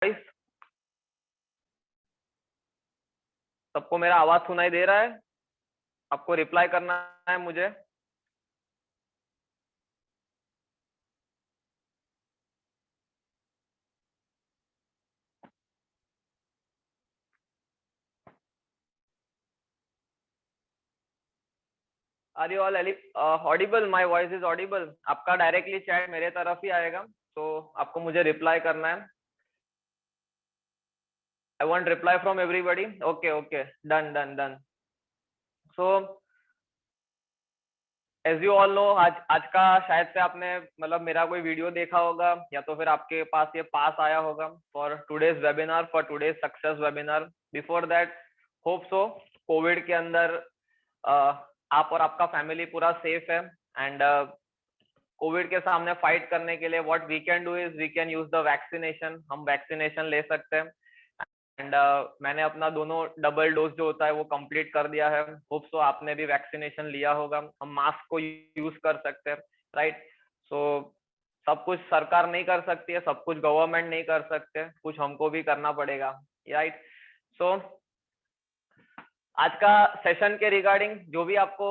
Voice? सबको मेरा आवाज सुनाई दे रहा है? आपको रिप्लाई करना है मुझे। Are you all audible? My voice is audible? आपका डायरेक्टली चैट मेरे तरफ ही आएगा, तो आपको मुझे रिप्लाई करना है। I want reply from everybody. Okay okay, done done done. So as you all know, आज आज का शायद से आपने मतलब मेरा कोई वीडियो देखा होगा, या तो फिर आपके पास ये पास आया होगा for today's webinar, for today's success webinar. Before that, hope so Covid के अंदर आप और आपका फैमिली पूरा सेफ है। एंड कोविड के सामने फाइट करने के लिए what we can do is we can use the vaccination. हम वैक्सीनेशन ले सकते हैं। एंड मैंने अपना दोनों डबल डोज जो होता है वो कंप्लीट कर दिया है। होप सो आपने भी वैक्सीनेशन लिया होगा। हम मास्क को यूज कर सकते हैं, राइट? सो सब कुछ सरकार नहीं कर सकती है, सब कुछ गवर्नमेंट नहीं कर सकते, कुछ हमको भी करना पड़ेगा, राइट? सो आज का सेशन के रिगार्डिंग जो भी आपको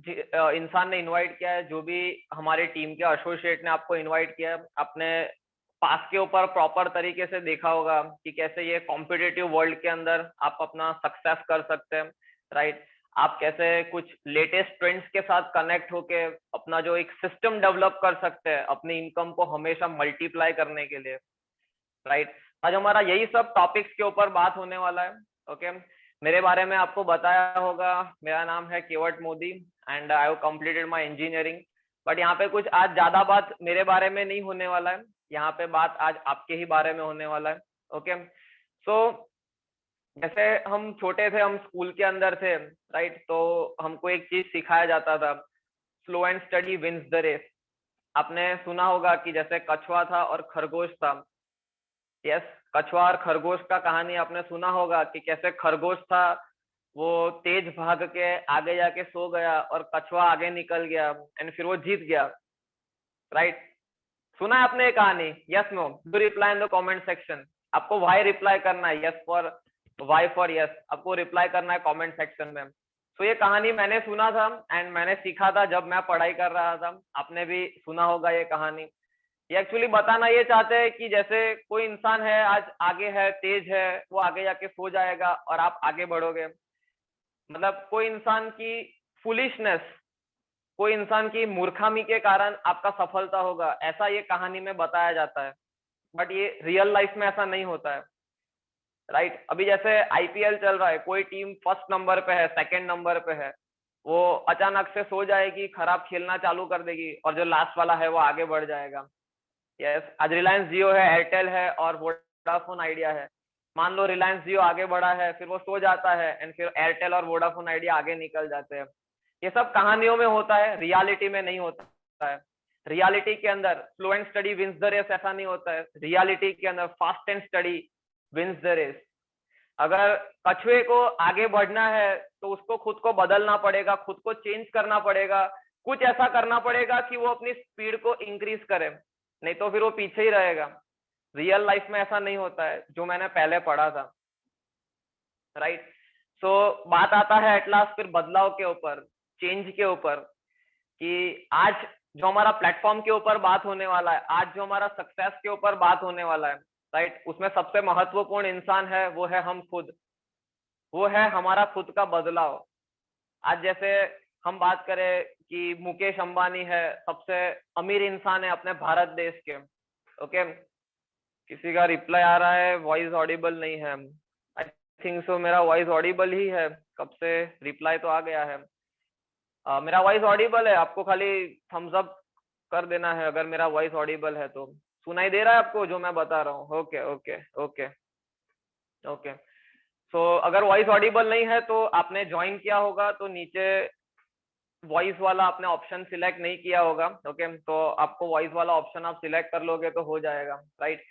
इंसान ने इनवाइट किया है, जो भी हमारे टीम के एसोसिएट ने आपको इनवाइट किया है, आपने पास के ऊपर प्रॉपर तरीके से देखा होगा कि कैसे ये कॉम्पिटिटिव वर्ल्ड के अंदर आप अपना सक्सेस कर सकते हैं, राइट? आप कैसे कुछ लेटेस्ट ट्रेंड्स के साथ कनेक्ट होके अपना जो एक सिस्टम डेवलप कर सकते हैं अपनी इनकम को हमेशा मल्टीप्लाई करने के लिए, राइट? आज हमारा यही सब टॉपिक्स के ऊपर बात होने वाला है। ओके, मेरे बारे में आपको बताया होगा, मेरा नाम है Kevat Modi and I have completed my engineering. But यहाँ पे कुछ आज ज्यादा बात मेरे बारे में नहीं होने वाला है, यहाँ पे बात आज आपके ही बारे में होने वाला है। ओके, सो जैसे हम छोटे थे, हम स्कूल के अंदर थे, राइट? तो हमको एक चीज सिखाया जाता था, slow and steady wins the race. आपने सुना होगा कि जैसे कछुआ था और खरगोश था। यस, कछुआ और खरगोश का कहानी आपने सुना होगा कि कैसे खरगोश था वो तेज भाग के आगे जाके सो गया और कछुआ आगे निकल गया एंड फिर वो जीत गया, राइट? सुना है आपने ये कहानी? Yes, no? Do reply in the comment section. आपको वाई रिप्लाई करना है, yes for Y for yes, आपको रिप्लाई करना है कमेंट सेक्शन में। तो ये कहानी मैंने सुना था एंड मैंने सीखा था जब मैं पढ़ाई कर रहा था। आपने भी सुना होगा ये कहानी। ये एक्चुअली बताना ये चाहते हैं कि जैसे कोई इंसान है आज आगे है, तेज है, वो आगे जाके सो जाएगा और आप आगे बढ़ोगे। मतलब कोई इंसान की फुलिशनेस, कोई इंसान की मूर्खामी के कारण आपका सफलता होगा, ऐसा ये कहानी में बताया जाता है। बट ये रियल लाइफ में ऐसा नहीं होता है, राइट? अभी जैसे आईपीएल चल रहा है, कोई टीम फर्स्ट नंबर पे है, सेकंड नंबर पे है, वो अचानक से सो जाएगी, खराब खेलना चालू कर देगी और जो लास्ट वाला है वो आगे बढ़ जाएगा। यस, आज रिलायंस जियो है, एयरटेल है और वोडाफोन आइडिया है। मान लो रिलायंस जियो आगे बढ़ा है, फिर वो सो जाता है एंड फिर एयरटेल और वोडाफोन आइडिया आगे निकल जाते हैं। ये सब कहानियों में होता है, रियलिटी में नहीं होता है। रियलिटी के अंदर slow and steady wins the race, ऐसा नहीं होता है। रियलिटी के अंदर fast and steady wins the race. अगर कछुए को आगे बढ़ना है तो उसको खुद को बदलना पड़ेगा, खुद को चेंज करना पड़ेगा, कुछ ऐसा करना पड़ेगा कि वो अपनी स्पीड को इंक्रीज करे, नहीं तो फिर वो पीछे ही रहेगा। रियल लाइफ में ऐसा नहीं होता है, जो मैंने पहले पढ़ा था, राइट? सो बात आता है एट लास्ट फिर बदलाव के ऊपर, चेंज के ऊपर, कि आज जो हमारा प्लेटफॉर्म के ऊपर बात होने वाला है, आज जो हमारा सक्सेस के ऊपर बात होने वाला है, राइट? उसमें सबसे महत्वपूर्ण इंसान है, वो है हम खुद, वो है हमारा खुद का बदलाव। आज जैसे हम बात करें कि मुकेश अंबानी है, सबसे अमीर इंसान है अपने भारत देश के। ओके, किसी का रिप्लाई आ रहा है, वॉइस ऑडिबल नहीं है। आई थिंक सो मेरा वॉइस ऑडिबल ही है, कब से रिप्लाई तो आ गया है। मेरा वॉइस ऑडिबल है, आपको खाली थम्स अप कर देना है अगर मेरा वॉइस ऑडिबल है तो। सुनाई दे रहा है आपको जो मैं बता रहा हूँ? Okay okay okay okay. So अगर वॉइस ऑडिबल नहीं है तो आपने ज्वाइन किया होगा तो नीचे वॉइस वाला आपने ऑप्शन सिलेक्ट नहीं किया होगा। ओके, तो आपको वॉइस वाला ऑप्शन आप सिलेक्ट कर लोगे तो हो जाएगा, राइट?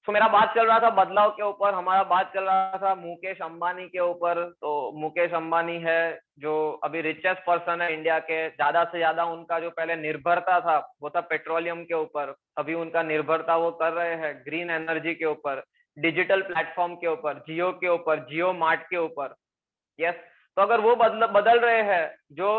तो मेरा बात चल रहा था बदलाव के ऊपर, हमारा बात चल रहा था मुकेश अंबानी के ऊपर। तो मुकेश अंबानी है जो अभी रिचेस्ट पर्सन है इंडिया के। ज्यादा से ज्यादा उनका जो पहले निर्भरता था वो था पेट्रोलियम के ऊपर, अभी उनका निर्भरता वो कर रहे हैं ग्रीन एनर्जी के ऊपर। डिजिटल प्लेटफॉर्म के ऊपर, जियो के ऊपर, जियो मार्ट के ऊपर। यस, तो अगर वो बदल रहे हैं जो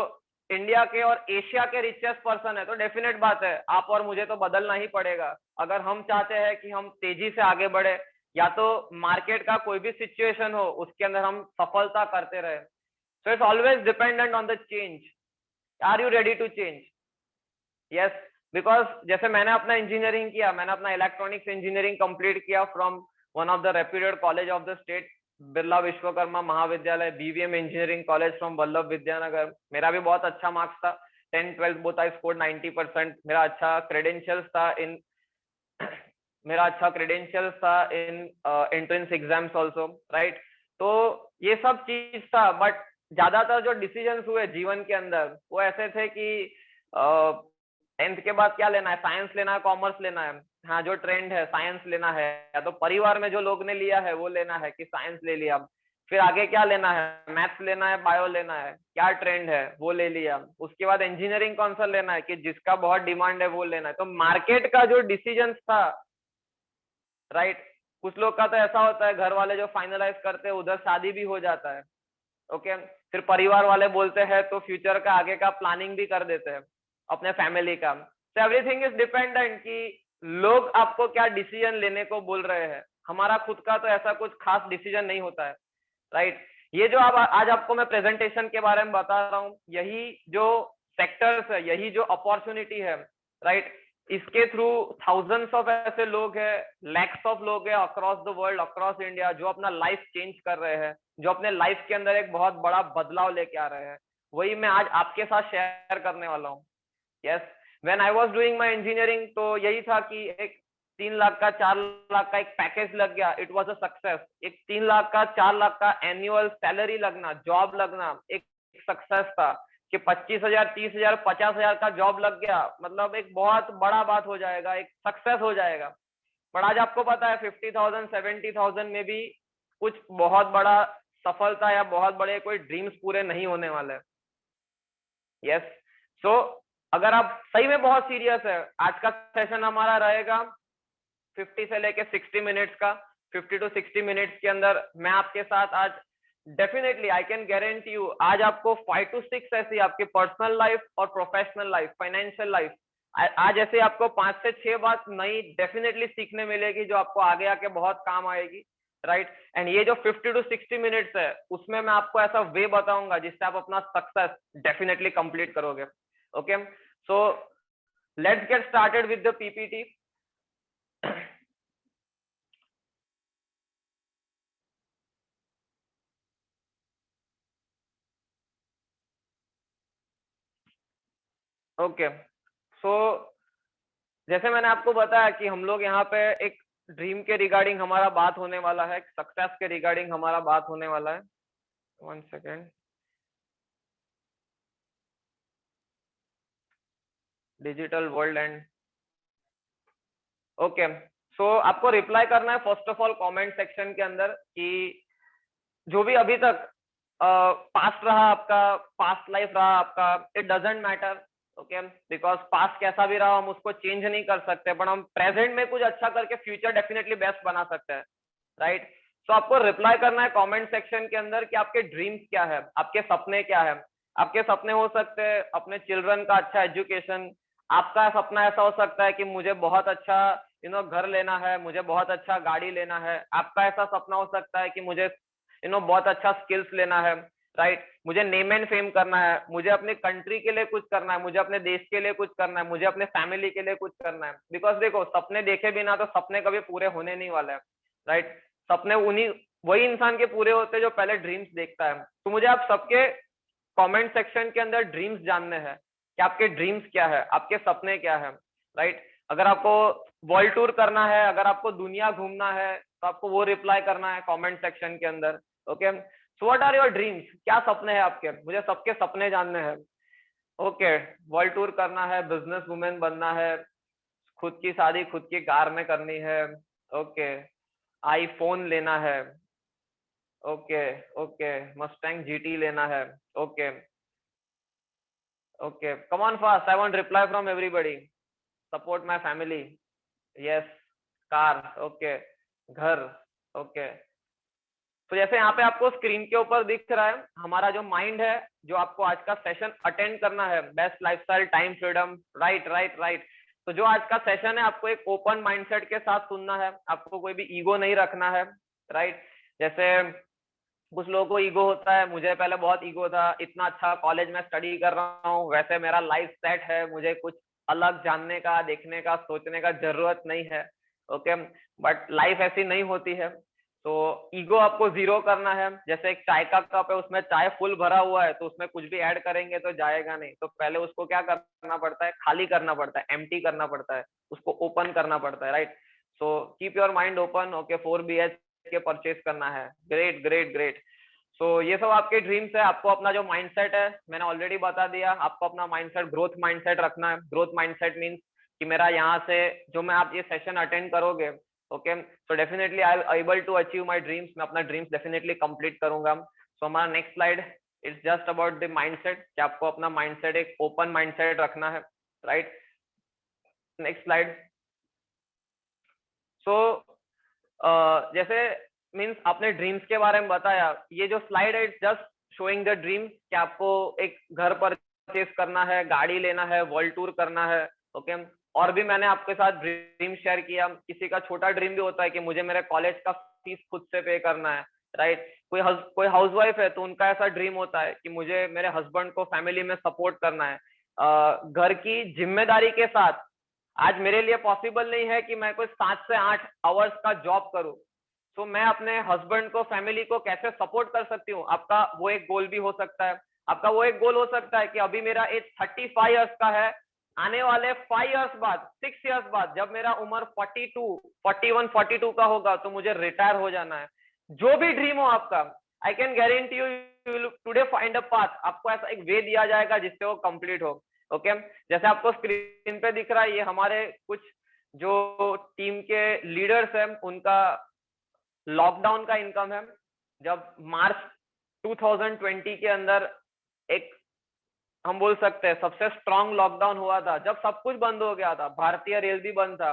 इंडिया के और एशिया के रिचेस्ट पर्सन है, तो डेफिनेट बात है आप और मुझे तो बदलना ही पड़ेगा अगर हम चाहते हैं कि हम तेजी से आगे बढ़े, या तो मार्केट का कोई भी सिचुएशन हो उसके अंदर हम सफलता करते रहे। So it's always dependent on the change. Are you ready to change? Yes, because जैसे मैंने अपना इंजीनियरिंग किया, मैंने अपना इलेक्ट्रॉनिक्स इंजीनियरिंग कंप्लीट किया from one of the reputed college of the state, Birla Vishwakarma Mahavidyalaya, BVM engineering college from Vallabh Vidyanagar. मेरा भी बहुत अच्छा मार्क्स था, 10th 12th both I scored 90%। मेरा अच्छा क्रेडेंशियल्स था इन मेरा अच्छा क्रेडेंशियल्स था इन एंट्रेंस एग्जाम्स ऑल्सो, राइट। तो ये सब चीज था, बट ज्यादातर जो डिसीजंस हुए जीवन के अंदर वो ऐसे थे कि 10th के बाद क्या लेना है, साइंस लेना है, कॉमर्स लेना है। हाँ, जो ट्रेंड है साइंस लेना है, या तो परिवार में जो लोग ने लिया है वो लेना है कि साइंस ले लिया। फिर आगे क्या लेना है, मैथ्स लेना है, बायो लेना है, क्या ट्रेंड है वो ले लिया। उसके बाद इंजीनियरिंग कौन सा लेना है कि जिसका बहुत डिमांड है वो लेना है। तो मार्केट का जो डिसीजन था, राइट, कुछ लोग का तो ऐसा होता है घर वाले जो फाइनलाइज करते हैं उधर शादी भी हो जाता है, ओके। फिर परिवार वाले बोलते हैं तो फ्यूचर का आगे का प्लानिंग भी कर देते हैं अपने फैमिली का। तो एवरीथिंग इज डिपेंडेंट कि लोग आपको क्या डिसीजन लेने को बोल रहे हैं। हमारा खुद का तो ऐसा कुछ खास डिसीजन नहीं होता है, राइट। ये जो आज आपको मैं प्रेजेंटेशन के बारे में बता रहा हूँ, यही जो सेक्टर्स है, यही जो अपॉर्चुनिटी है, राइट, इसके थ्रू थाउजेंड्स ऑफ ऐसे लोग हैं, लैक्स ऑफ लोग हैं across the world, across India, जो अपना लाइफ चेंज कर रहे हैं, जो अपने लाइफ के अंदर एक बहुत बड़ा बदलाव लेके आ रहे हैं। वही मैं आज आपके साथ शेयर करने वाला हूँ। Yes, when I was doing my engineering तो यही था कि एक 3 लाख का 4 लाख का एक पैकेज लग गया, इट वाज अ सक्सेस। एक 3 लाख का 4 लाख का एनुअल सैलरी लगना, जॉब लगना एक सक्सेस था कि 25,000 30,000 50,000 का जॉब लग गया, मतलब एक बहुत बड़ा बात हो जाएगा, एक सक्सेस हो जाएगा। पर आज आपको पता है 50,000 70,000 में भी कुछ बहुत बड़ा सफलता या बहुत बड़े कोई ड्रीम्स पूरे नहीं होने वाले। यस, सो अगर आप सही में बहुत सीरियस है, आज का सेशन हमारा रहेगा 50 से लेके 60 मिनट्स का। 50 to 60 मिनट्स के अंदर मैं आपके साथ आज definitely I can guarantee you आज आपको 5 to 6 ऐसी आपकी पर्सनल लाइफ और प्रोफेशनल लाइफ, फाइनेंशियल लाइफ, आज ऐसे आपको 5 से 6 बात नई डेफिनेटली सीखने मिलेगी जो आपको आगे आके बहुत काम आएगी, राइट। एंड ये जो 50 to 60 मिनट्स है उसमें मैं आपको ऐसा वे बताऊंगा जिससे आप अपना सक्सेस डेफिनेटली कंप्लीट करोगे, okay. So let's get started with the PPT. Okay, so जैसे मैंने आपको बताया कि हम लोग यहाँ पे एक ड्रीम के रिगार्डिंग हमारा बात होने वाला है, सक्सेस के रिगार्डिंग हमारा बात होने वाला है। 1 second, digital world and okay. So आपको रिप्लाई करना है first of all comment section के अंदर कि जो भी अभी तक पास्ट रहा आपका, पास्ट लाइफ रहा आपका, it doesn't matter, okay, because past कैसा भी रहा हम उसको चेंज नहीं कर सकते, बट हम प्रेजेंट में कुछ अच्छा करके फ्यूचर डेफिनेटली बेस्ट बना सकते हैं, राइट। सो आपको रिप्लाई करना है कमेंट सेक्शन के अंदर कि आपके ड्रीम्स क्या है, आपके सपने क्या है। आपके सपने हो सकते हैं अपने चिल्ड्रन का अच्छा एजुकेशन, आपका सपना ऐसा हो सकता है कि मुझे बहुत अच्छा घर लेना है, मुझे बहुत अच्छा गाड़ी लेना है। आपका ऐसा सपना हो सकता है कि मुझे बहुत अच्छा स्किल्स लेना है, राइट। मुझे नेम एंड फेम करना है, मुझे अपने कंट्री के लिए कुछ करना है, मुझे अपने देश के लिए कुछ करना है, मुझे अपने फैमिली के लिए कुछ करना है। बिकॉज देखो सपने देखे बिना तो सपने कभी पूरे होने नहीं वाले हैं, राइट। सपने उन्हीं वही इंसान के पूरे होते हैं जो पहले ड्रीम्स देखता है। तो मुझे आप सबके कमेंट सेक्शन के अंदर ड्रीम्स जानने हैं कि आपके ड्रीम्स क्या है, आपके सपने क्या है, राइट। अगर आपको वर्ल्ड टूर करना है, अगर आपको दुनिया घूमना है तो आपको वो रिप्लाई करना है कमेंट सेक्शन के अंदर, okay. So what are your dreams, क्या सपने हैं आपके, मुझे सबके सपने जानने हैं, ओके। वर्ल्ड टूर करना है, बिजनेस वुमेन बनना है, खुद की शादी खुद की कार में करनी है, ओके, आईफोन लेना है, ओके, ओके, मस्टैंग जीटी लेना है, okay, okay, come on fast, I want reply from everybody, support my family, yes, car, okay, घर, ओके, तो जैसे यहाँ पे आपको स्क्रीन के ऊपर दिख रहा है हमारा जो माइंड है, जो आपको आज का सेशन अटेंड करना है, best lifestyle, time freedom, right right right. तो जो आज का सेशन है आपको एक ओपन माइंडसेट के साथ सुनना है, आपको कोई भी ईगो नहीं रखना है, राइट। जैसे कुछ लोगों को ईगो होता है, मुझे पहले बहुत ईगो था, इतना अच्छा कॉलेज में स्टडी कर रहा हूँ, वैसे मेरा लाइफ सेट है, मुझे कुछ अलग जानने का, देखने का, सोचने का जरूरत नहीं है। ओके, बट लाइफ ऐसी नहीं होती है। तो ईगो आपको जीरो करना है। जैसे एक चाय का कप है, उसमें चाय फुल भरा हुआ है, तो उसमें कुछ भी ऐड करेंगे तो जाएगा नहीं, तो पहले उसको क्या करना पड़ता है, खाली करना पड़ता है, एम्प्टी करना पड़ता है, उसको ओपन करना पड़ता है, right. So keep your mind open. Okay, 4 BHK purchase करना है, ग्रेट ग्रेट ग्रेट। सो ये सब आपके ड्रीम्स है। आपको अपना जो माइंडसेट है मैंने ऑलरेडी बता दिया, आपको अपना माइंडसेट ग्रोथ माइंडसेट रखना है। ग्रोथ माइंडसेट मींस कि मेरा यहाँ से जो मैं आप ये सेशन अटेंड करोगे, okay, so definitely I able to achieve my dreams, मैं अपना ड्रीम्स डेफिनेटली कंप्लीट करूंगा। सो हमारा next slide, it's just about the mindset, कि आपको अपना माइंडसेट एक ओपन माइंडसेट रखना है, राइट। Next slide. सो जैसे मीन्स आपने ड्रीम्स के बारे में बताया, ये जो स्लाइड है it's just showing the dream, कि आपको एक घर परचेस करना है, गाड़ी लेना है, वर्ल्ड टूर करना है, ओके। और भी मैंने आपके साथ ड्रीम शेयर किया। किसी का छोटा ड्रीम भी होता है कि मुझे मेरे कॉलेज का फीस खुद से पे करना है, राइट। कोई हाउसवाइफ है तो उनका ऐसा ड्रीम होता है कि मुझे मेरे हस्बैंड को फैमिली में सपोर्ट करना है। घर की जिम्मेदारी के साथ आज मेरे लिए पॉसिबल नहीं है कि मैं कोई 7 से 8 आवर्स का जॉब करूं, तो मैं अपने हस्बैंड को, फैमिली को कैसे सपोर्ट कर सकती हूँ। आपका वो एक गोल भी हो सकता है। आपका वो एक गोल हो सकता है कि अभी मेरा एज 35 इयर्स का है, आने वाले 5 इयर्स बाद, 6 इयर्स बाद जब मेरा उम्र 42, 41, 42 का होगा तो मुझे रिटायर हो जाना है। जो भी ड्रीम हो आपका, I can guarantee you today find a path, आपको ऐसा एक वे दिया जाएगा जिससे वो कंप्लीट हो। ओके, जैसे आपको स्क्रीन पे दिख रहा है, ये हमारे कुछ जो टीम के लीडर्स हैं उनका लॉकडाउन का इनकम है। जब मार्च 2020 के अंदर एक, हम बोल सकते हैं सबसे स्ट्रॉन्ग लॉकडाउन हुआ था, जब सब कुछ बंद हो गया था, भारतीय रेल भी बंद था,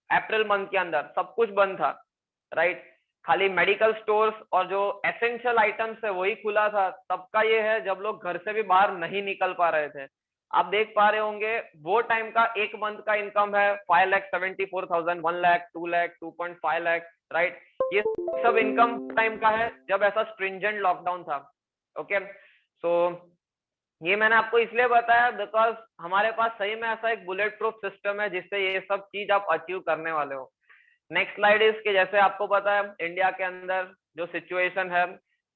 अप्रैल मंथ के अंदर सब कुछ बंद था, राइट। खाली मेडिकल स्टोर्स और जो एसेंशियल आइटम्स है वही खुला था। सबका ये है जब लोग घर से भी बाहर नहीं निकल पा रहे थे। आप देख पा रहे होंगे वो टाइम का एक मंथ का इनकम है 5,74,000, 1 लाख, 2 लाख, 2.5 लाख, राइट। ये सब इनकम टाइम का है जब ऐसा स्ट्रिंजेंट लॉकडाउन था। ओके, सो ये मैंने आपको इसलिए बताया बिकॉज हमारे पास सही में ऐसा एक बुलेट प्रूफ सिस्टम है जिससे ये सब चीज आप अचीव करने वाले हो। नेक्स्ट स्लाइड इज कि जैसे आपको पता है इंडिया के अंदर जो सिचुएशन है,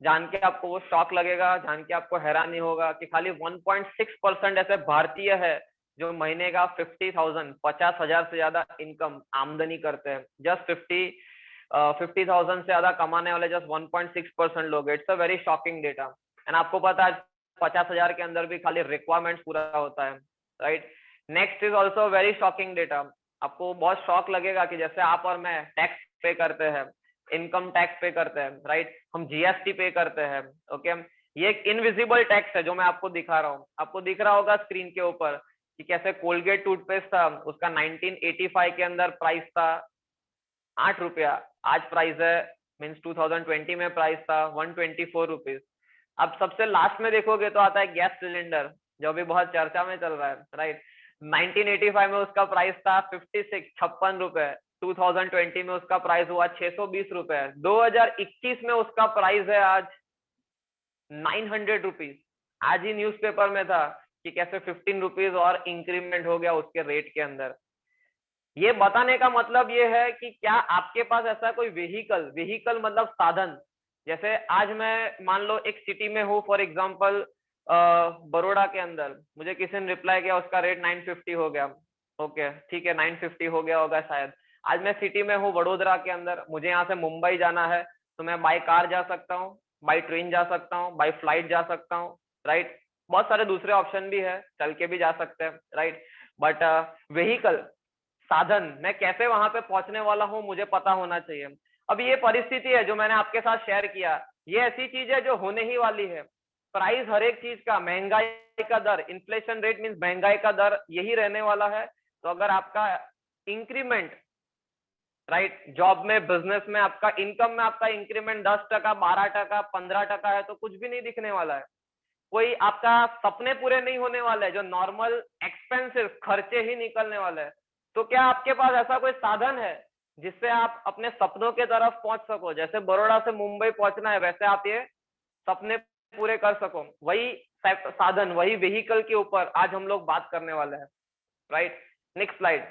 जान के आपको वो शॉक लगेगा, जान के आपको हैरानी होगा कि खाली 1.6% ऐसे भारतीय है जो महीने का 50,000, 50,000 से ज्यादा इनकम आमदनी करते हैं। जस्ट 50,000 से ज्यादा कमाने वाले जस्ट 1.6% लोग। It's a very shocking data. And आपको पता है 50,000 के अंदर भी खाली रिक्वायरमेंट पूरा होता है, right. Next is also very shocking data. आपको बहुत शॉक लगेगा कि जैसे आप और मैं टैक्स पे करते हैं, इनकम टैक्स पे करते हैं, राइट, हम GST पे करते हैं। ओके, ये एक इनविजिबल टैक्स है जो मैं आपको दिखा रहा हूँ। आपको दिख रहा होगा स्क्रीन के ऊपर कि कैसे कोलगेट टूथपेस्ट था, उसका 1985 के अंदर प्राइस था 8 रुपया, आज प्राइस है मीन्स 2020 में प्राइस था 124 रुपीज। अब सबसे लास्ट में देखोगे तो आता है गैस सिलेंडर, जो अभी बहुत चर्चा में चल रहा है, राइट। 1985 में उसका प्राइस था 56 रुपए, 2020 में उसका प्राइस हुआ 620 रुपए, 2021 में उसका प्राइस है आज 900 रुपीज। आज ही न्यूज़पेपर में था कि कैसे 15 रुपीज और इंक्रीमेंट हो गया उसके रेट के अंदर। ये बताने का मतलब ये है कि क्या आपके पास ऐसा कोई व्हीकल मतलब साधन, जैसे आज मैं मान लो एक सिटी में हूँ, फॉर एग्जांपल बड़ौदा के अंदर, मुझे किसी ने रिप्लाई किया उसका रेट 950 हो गया। ओके ठीक है, 950 हो गया होगा शायद। आज मैं सिटी में हूँ वडोदरा के अंदर, मुझे यहाँ से मुंबई जाना है, तो मैं बाय कार जा सकता हूँ, बाय ट्रेन जा सकता हूँ, बाय फ्लाइट जा सकता हूँ, राइट। बहुत सारे दूसरे ऑप्शन भी है, चल के भी जा सकते हैं, राइट। बट व्हीकल, साधन, मैं कैसे वहां पे पहुंचने वाला हूँ मुझे पता होना चाहिए। अब ये परिस्थिति है जो मैंने आपके साथ शेयर किया, ये ऐसी चीज है जो होने ही वाली है। प्राइस हर एक चीज का, महंगाई का दर, इन्फ्लेशन रेट मीन्स महंगाई का दर यही रहने वाला है। तो अगर आपका इंक्रीमेंट राइट। जॉब में, बिजनेस में, आपका इनकम में आपका इंक्रीमेंट 10%, 12%, 15% है तो कुछ भी नहीं दिखने वाला है। कोई आपका सपने पूरे नहीं होने वाले हैं, जो नॉर्मल एक्सपेंसेस, खर्चे ही निकलने वाले हैं। तो क्या आपके पास ऐसा कोई साधन है जिससे आप अपने सपनों के तरफ पहुंच सको? जैसे बड़ौदा से मुंबई पहुंचना है, वैसे आप ये सपने पूरे कर सको। वही साधन, वही व्हीकल के ऊपर आज हम लोग बात करने वाले हैं, राइट। Next slide.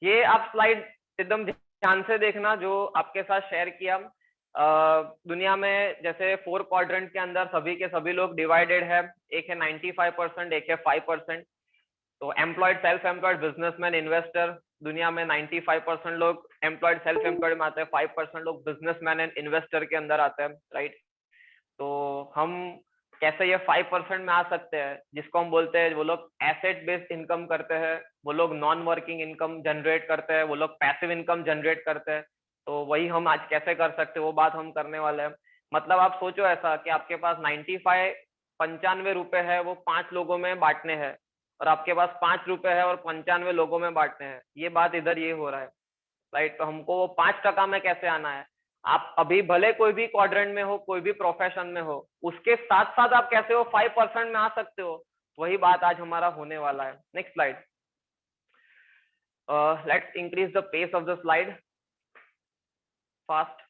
ये आप स्लाइड एकदम ध्यान से देखना जो आपके साथ शेयर किया। दुनिया में जैसे 4 क्वाड्रेंट के अंदर सभी के सभी लोग डिवाइडेड है। एक है 95%, एक है 5%। तो employed, self employed, businessman, investor. दुनिया में 95% लोग एम्प्लॉयड, सेल्फ एम्प्लॉयड में आते हैं, 5% लोग बिजनेसमैन एंड इन्वेस्टर के अंदर आते हैं, राइट। तो हम कैसे ये 5% में आ सकते हैं, जिसको हम बोलते हैं, वो लोग एसेट बेस्ड इनकम करते हैं, वो लोग नॉन वर्किंग इनकम जनरेट करते हैं, वो लोग पैसिव इनकम जनरेट करते हैं। तो वही हम आज कैसे कर सकते हैं, वो बात हम करने वाले हैं। मतलब आप सोचो ऐसा कि आपके पास 95 रुपए है, वो 5 लोगों में बांटने हैं, और आपके पास 5 रुपए है और 95 लोगों में बांटने हैं। ये बात इधर ये हो रहा है, राइट। तो हमको वो 5% में कैसे आना है? आप अभी भले कोई भी क्वाड्रेंट में हो, कोई भी प्रोफेशन में हो, उसके साथ साथ आप कैसे हो 5% में आ सकते हो, वही बात आज हमारा होने वाला है। Next slide. Let's increase the pace of the slide fast.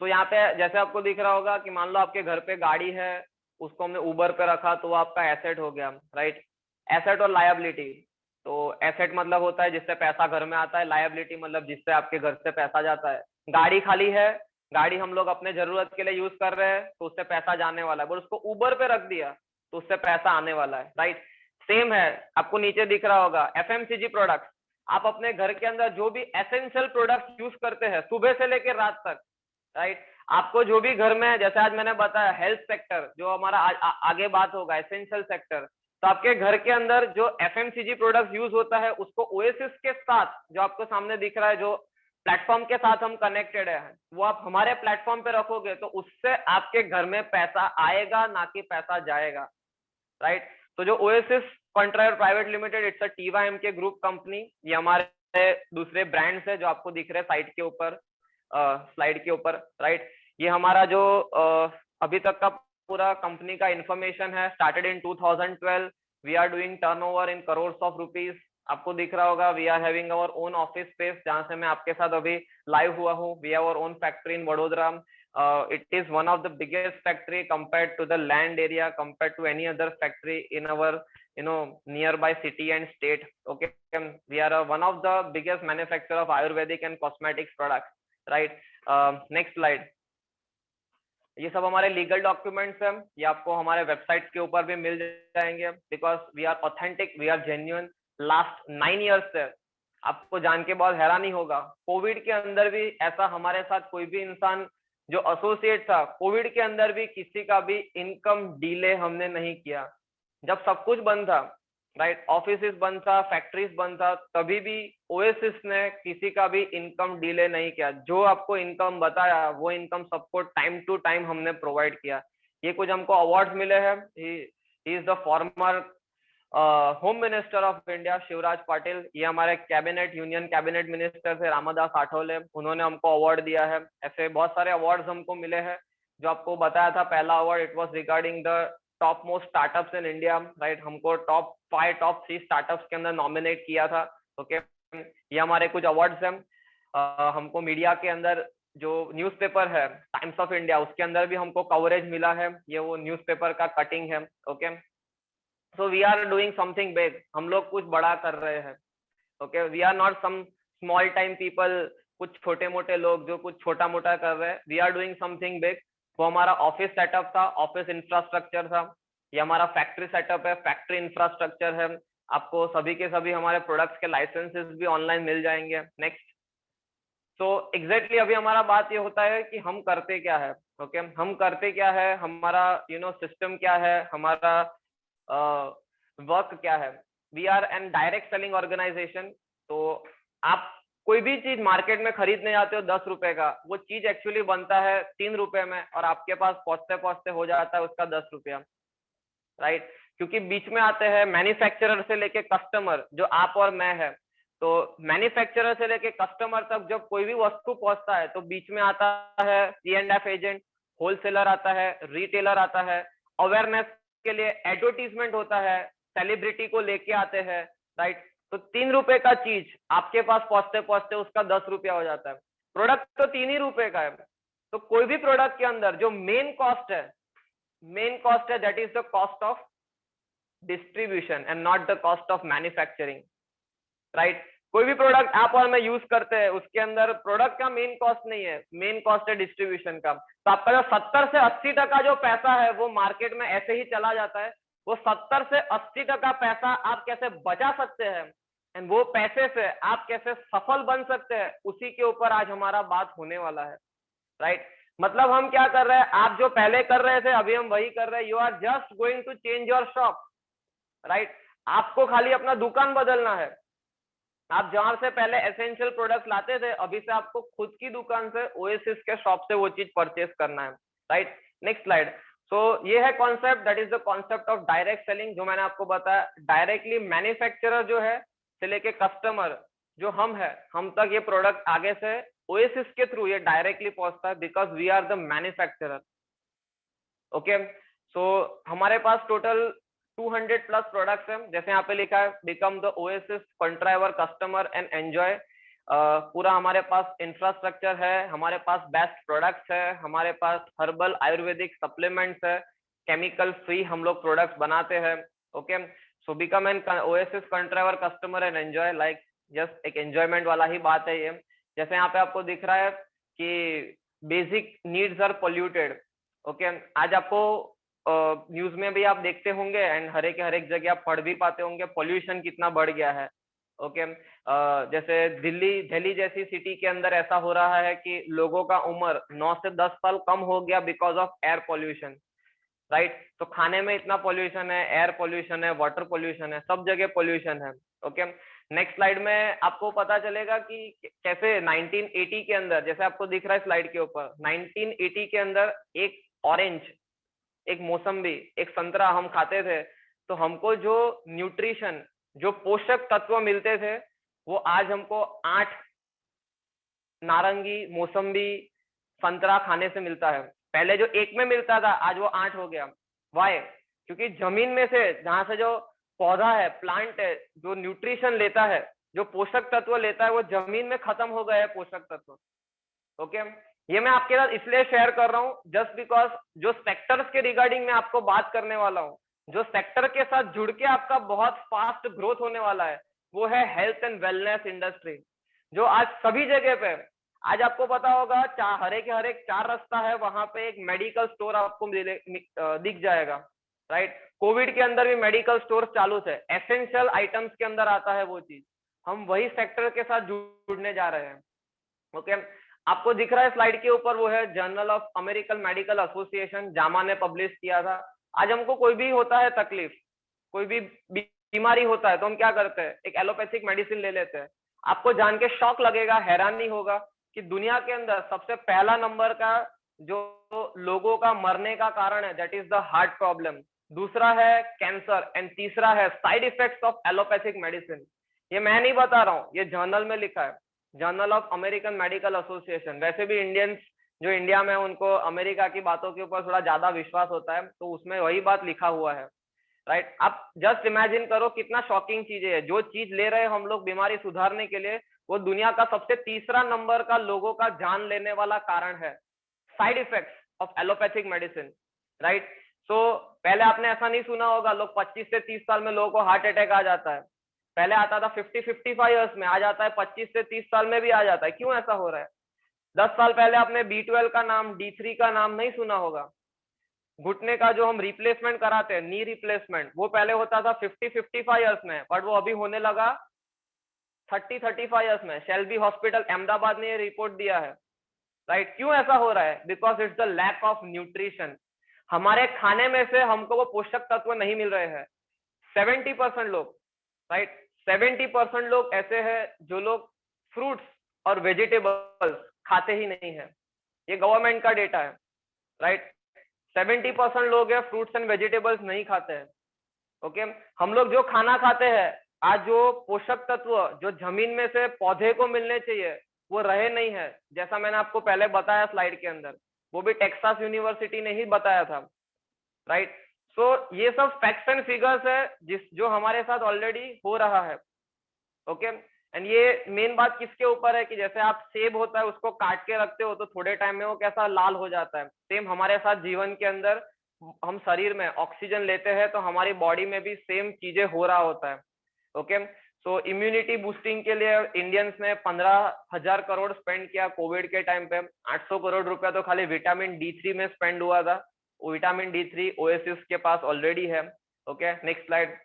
तो यहाँ पे जैसे आपको दिख रहा होगा कि मान लो आपके घर पे गाड़ी है, उसको हमने उबर पे रखा, तो वो आपका एसेट हो गया, राइट। एसेट और लायबिलिटी। तो एसेट मतलब होता है जिससे पैसा घर में आता है, लायबिलिटी मतलब जिससे आपके घर से पैसा जाता है। गाड़ी खाली है, गाड़ी हम लोग अपने जरूरत के लिए यूज कर रहे हैं, तो उससे पैसा जाने वाला है। बट उसको उबर पे रख दिया तो उससे पैसा आने वाला है, राइट। सेम है, आपको नीचे दिख रहा होगा एफएमसीजी प्रोडक्ट। आप अपने घर के अंदर जो भी एसेंशियल प्रोडक्ट यूज करते हैं सुबह से लेकर रात तक, राइट। आपको जो भी घर में, जैसे आज मैंने बताया हेल्थ सेक्टर जो हमारा आगे बात होगा, एसेंशियल सेक्टर। तो आपके घर के अंदर जो एफएमसीजी प्रोडक्ट यूज होता है, उसको ओएसिस के साथ, जो आपको सामने दिख रहा है, जो प्लेटफॉर्म के साथ हम कनेक्टेड है, वो आप हमारे प्लेटफॉर्म पे रखोगे तो उससे आपके घर में पैसा आएगा, ना कि पैसा जाएगा, राइट। तो जो Oasis contract private limited, it's a TYM के ग्रुप कंपनी। ये हमारे दूसरे ब्रांड्स है जो आपको दिख रहे हैं साइट के ऊपर, स्लाइड के ऊपर, राइट। ये हमारा जो अभी तक का पूरा कंपनी का इंफॉर्मेशन है। Started in 2012, we are doing turnover in crores of rupees. आपको दिख रहा होगा we are having our own office space, जहां से मैं आपके साथ अभी लाइव हुआ हूँ। We have our own factory in Vadodara. It is one of the biggest factory compared to the land area, compared to any other factory in our nearby city and state. Okay, we are one of the biggest manufacturer of Ayurvedic and cosmetics products, right? Next slide. ये सब हमारे legal documents हैं, ये आपको हमारे website के ऊपर भी मिल जाएंगे। Because we are authentic, we are genuine. Last 9 years से आपको जान के बहुत हैरानी होगा, कोविड के अंदर भी ऐसा हमारे साथ कोई भी इंसान जो एसोसिएट था, कोविड के अंदर भी किसी का भी इनकम डिले हमने नहीं किया। जब सब कुछ बंद था, राइट, ऑफिस बंद था, फैक्ट्रीज बंद था, तभी भी ओएसिस ने किसी का भी इनकम डिले नहीं किया। जो आपको इनकम बताया वो इनकम सबको टाइम टू टाइम हमने प्रोवाइड किया। ये कुछ हमको अवार्ड्स मिले हैं। He is the former home minister of India Shivraj Patil. ये हमारे कैबिनेट, यूनियन कैबिनेट मिनिस्टर थे रामदास आठवले, उन्होंने हमको अवार्ड दिया है। ऐसे बहुत सारे अवार्ड्स हमको मिले हैं। जो आपको बताया था पहला award, it was regarding the top most startups in India, right. हमको टॉप 5, टॉप 3 स्टार्टअप्स के अंदर नॉमिनेट किया था। ओके, ये हमारे कुछ अवार्ड्स हैं। हमको मीडिया के अंदर जो न्यूज़पेपर है टाइम्स ऑफ इंडिया, उसके अंदर भी हमको कवरेज मिला है। ये वो न्यूज़पेपर का कटिंग है। Okay, so we are doing something big, हम लोग कुछ बड़ा कर रहे हैं। Okay, we are not some small time people, कुछ छोटे मोटे लोग जो कुछ छोटा मोटा कर रहे हैं। We are doing something big. वो हमारा ऑफिस सेटअप था, ऑफिस इंफ्रास्ट्रक्चर था। ये हमारा फैक्ट्री सेटअप है, फैक्ट्री इंफ्रास्ट्रक्चर है। आपको सभी के सभी हमारे प्रोडक्ट्स के लाइसेंसेस भी ऑनलाइन मिल जाएंगे। नेक्स्ट। तो एग्जैक्टली अभी हमारा बात ये होता है कि हम करते क्या है। ओके, हम करते क्या है, हमारा सिस्टम क्या है, हमारा वर्क क्या है। We are an direct selling organization. तो आप कोई भी चीज मार्केट में खरीदने जाते हो 10 रुपए का, वो चीज एक्चुअली बनता है 3 रुपए में, और आपके पास पहुंचते पहुंचते हो जाता है उसका 10 रुपया, राइट। क्योंकि बीच में आते हैं मैन्युफैक्चरर से लेके कस्टमर, जो आप और मैं है। तो मैन्युफैक्चरर से लेके कस्टमर तक जब कोई भी वस्तु पहुंचता है तो बीच में आता है C&F एजेंट, होलसेलर आता है, रिटेलर आता है, अवेयरनेस के लिए एडवर्टीजमेंट होता है, सेलिब्रिटी को लेके आते हैं, राइट। तो 3 रुपए का चीज आपके पास पहुंचते पहुंचते उसका 10 रुपया हो जाता है। प्रोडक्ट तो 3 ही रुपए का है। तो कोई भी प्रोडक्ट के अंदर जो मेन कॉस्ट है that is the cost of distribution and not the cost of manufacturing, right. कोई भी प्रोडक्ट आप और मैं यूज करते हैं उसके अंदर प्रोडक्ट का मेन कॉस्ट नहीं है, मेन कॉस्ट है डिस्ट्रीब्यूशन का। तो आपका जो 70 से 80% जो पैसा है वो मार्केट में ऐसे ही चला जाता है। वो 70 से 80% पैसा आप कैसे बचा सकते हैं एंड वो पैसे से आप कैसे सफल बन सकते हैं, उसी के ऊपर आज हमारा बात होने वाला है, राइट। मतलब हम क्या कर रहे हैं, आप जो पहले कर रहे थे अभी हम वही कर रहे हैं। You are just going to change your shop, right. आपको खाली अपना दुकान बदलना है। आप जहां से पहले एसेंशियल प्रोडक्ट्स लाते थे, अभी से आपको खुद की दुकान से ओएसिस के शॉप से वो चीज परचेस करना है, राइट। Next slide. सो ये है concept, that is the concept of direct selling, जो मैंने आपको बताया। डायरेक्टली मैन्युफैक्चरर जो है से लेके कस्टमर जो हम है, हम तक ये प्रोडक्ट आगे से ओएसिस के थ्रू ये डायरेक्टली पहुंचता है, because we are the manufacturer. Okay, so हमारे पास टोटल 200 प्लस प्रोडक्ट्स हैं। जैसे यहाँ पे लिखा है become the Oasis contriver customer and enjoy. पूरा हमारे पास इंफ्रास्ट्रक्चर है, हमारे पास बेस्ट प्रोडक्ट्स है, हमारे पास हर्बल आयुर्वेदिक सप्लीमेंट्स है, केमिकल फ्री हम लोग प्रोडक्ट्स बनाते हैं। Okay, so become an Oasis contriver customer and enjoy, like just एक एंजॉयमेंट वाला ही बात है ये। जैसे यहाँ पे आपको दिख रहा है कि basic needs are polluted. Okay, आज आपको न्यूज में भी आप देखते होंगे एंड हर एक जगह आप पढ़ भी पाते होंगे पॉल्यूशन कितना बढ़ गया है। ओके, जैसे दिल्ली जैसी सिटी के अंदर ऐसा हो रहा है कि लोगों का उम्र 9 से 10 साल कम हो गया because of air pollution, right. तो खाने में इतना पॉल्यूशन है, एयर पॉल्यूशन है, वाटर पॉल्यूशन है, सब जगह पॉल्यूशन है। ओके, नेक्स्ट स्लाइड में आपको पता चलेगा कि कैसे 1980 के अंदर, जैसे आपको दिख रहा है स्लाइड के ऊपर, 1980 के अंदर एक ऑरेंज, एक मौसम्बी, एक संतरा हम खाते थे, तो हमको जो न्यूट्रिशन, जो पोषक तत्व मिलते थे, वो आज हमको 8 नारंगी, मौसम्बी, संतरा खाने से मिलता है। पहले जो एक में मिलता था आज वो 8 हो गया। वाई? क्योंकि जमीन में से, जहां से जो पौधा है, प्लांट है, जो न्यूट्रिशन लेता है, जो पोषक तत्व लेता है, वो जमीन में खत्म हो गए हैं पोषक तत्व। ओके, ये मैं आपके साथ इसलिए शेयर कर रहा हूँ जस्ट बिकॉज जो सेक्टर्स के रिगार्डिंग मैं आपको बात करने वाला हूँ, जो सेक्टर के साथ जुड़ के आपका बहुत फास्ट ग्रोथ होने वाला है, वो है हेल्थ एंड वेलनेस इंडस्ट्री, जो आज सभी जगह पे, आज आपको पता होगा हर एक 4 रास्ता है, वहां पे एक मेडिकल स्टोर आपको दिख जाएगा, राइट। कोविड के अंदर भी मेडिकल स्टोर चालू थे, एसेंशियल आइटम्स के अंदर आता है वो चीज। हम वही सेक्टर के साथ जुड़ने जा रहे हैं। ओके, आपको दिख रहा है स्लाइड के ऊपर, वो है journal of American medical association, Jama ने पब्लिश किया था। आज हमको कोई भी होता है तकलीफ, कोई भी बीमारी होता है, तो हम क्या करते हैं, एक एलोपैथिक मेडिसिन ले लेते हैं। आपको जान के शॉक लगेगा, हैरानी होगा कि दुनिया के अंदर सबसे पहला नंबर का जो लोगों का मरने का कारण है, that is the heart problem. दूसरा है कैंसर एंड तीसरा है side effects of allopathic medicine. ये मैं नहीं बता रहा हूँ, ये जर्नल में लिखा है, journal of American medical association. वैसे भी इंडियंस जो इंडिया में, उनको अमेरिका की बातों के ऊपर थोड़ा ज्यादा विश्वास होता है, तो उसमें वही बात लिखा हुआ है, राइट। आप जस्ट इमेजिन करो कितना शॉकिंग चीज है। जो चीज ले रहे हैं हम लोग बीमारी सुधारने के लिए, वो दुनिया का सबसे तीसरा नंबर का लोगों का जान लेने वाला कारण है, side effects of allopathic medicine, right. So पहले आपने ऐसा नहीं सुना होगा, लोग 25 से 30 साल में लोगों को हार्ट अटैक आ जाता है। पहले आता था 50-55 ईयर्स में, आ जाता है 25 से 30 साल में भी आ जाता है। क्यों ऐसा हो रहा है? 10 साल पहले आपने B12 का नाम, D3 का नाम नहीं सुना होगा। घुटने का जो हम रिप्लेसमेंट कराते हैं, नी रिप्लेसमेंट, वो पहले होता था 50-55 ईयर्स में, बट वो अभी होने लगा 30-35 ईयर्स में। शेल्बी हॉस्पिटल अहमदाबाद ने ये रिपोर्ट दिया है, राइट। क्यों ऐसा हो रहा है? Because it's the lack of nutrition. हमारे खाने में से हमको वो पोषक तत्व नहीं मिल रहे हैं। 70% लोग, राइट, 70% लोग ऐसे हैं जो लोग फ्रूट्स और वेजिटेबल्स खाते ही नहीं है। ये गवर्नमेंट का डेटा है, राइट। 70% लोग हैं फ्रूट्स एंड वेजिटेबल्स नहीं खाते हैं। ओके, हम लोग जो खाना खाते हैं, आज जो पोषक तत्व जो जमीन में से पौधे को मिलने चाहिए वो रहे नहीं है, जैसा मैंने आपको पहले बताया स्लाइड के अंदर, वो भी टेक्सास यूनिवर्सिटी ने ही बताया था, राइट। सो ये सब फैक्ट्स एंड फिगर्स है जिस जो हमारे साथ ऑलरेडी हो रहा है। ओके, एंड ये मेन बात किसके ऊपर है कि जैसे आप सेब होता है उसको काट के रखते हो तो थोड़े टाइम में वो कैसा लाल हो जाता है, सेम हमारे साथ जीवन के अंदर हम शरीर में ऑक्सीजन लेते हैं तो हमारी बॉडी में भी सेम चीजें हो रहा होता है। ओके, सो इम्यूनिटी बूस्टिंग के लिए इंडियंस ने 15,000 करोड़ स्पेंड किया कोविड के टाइम पे। 800 करोड़ रुपया तो खाली विटामिन D3 में स्पेंड हुआ था। विटामिन D3 ओएसिस के पास ऑलरेडी है। Okay, next slide.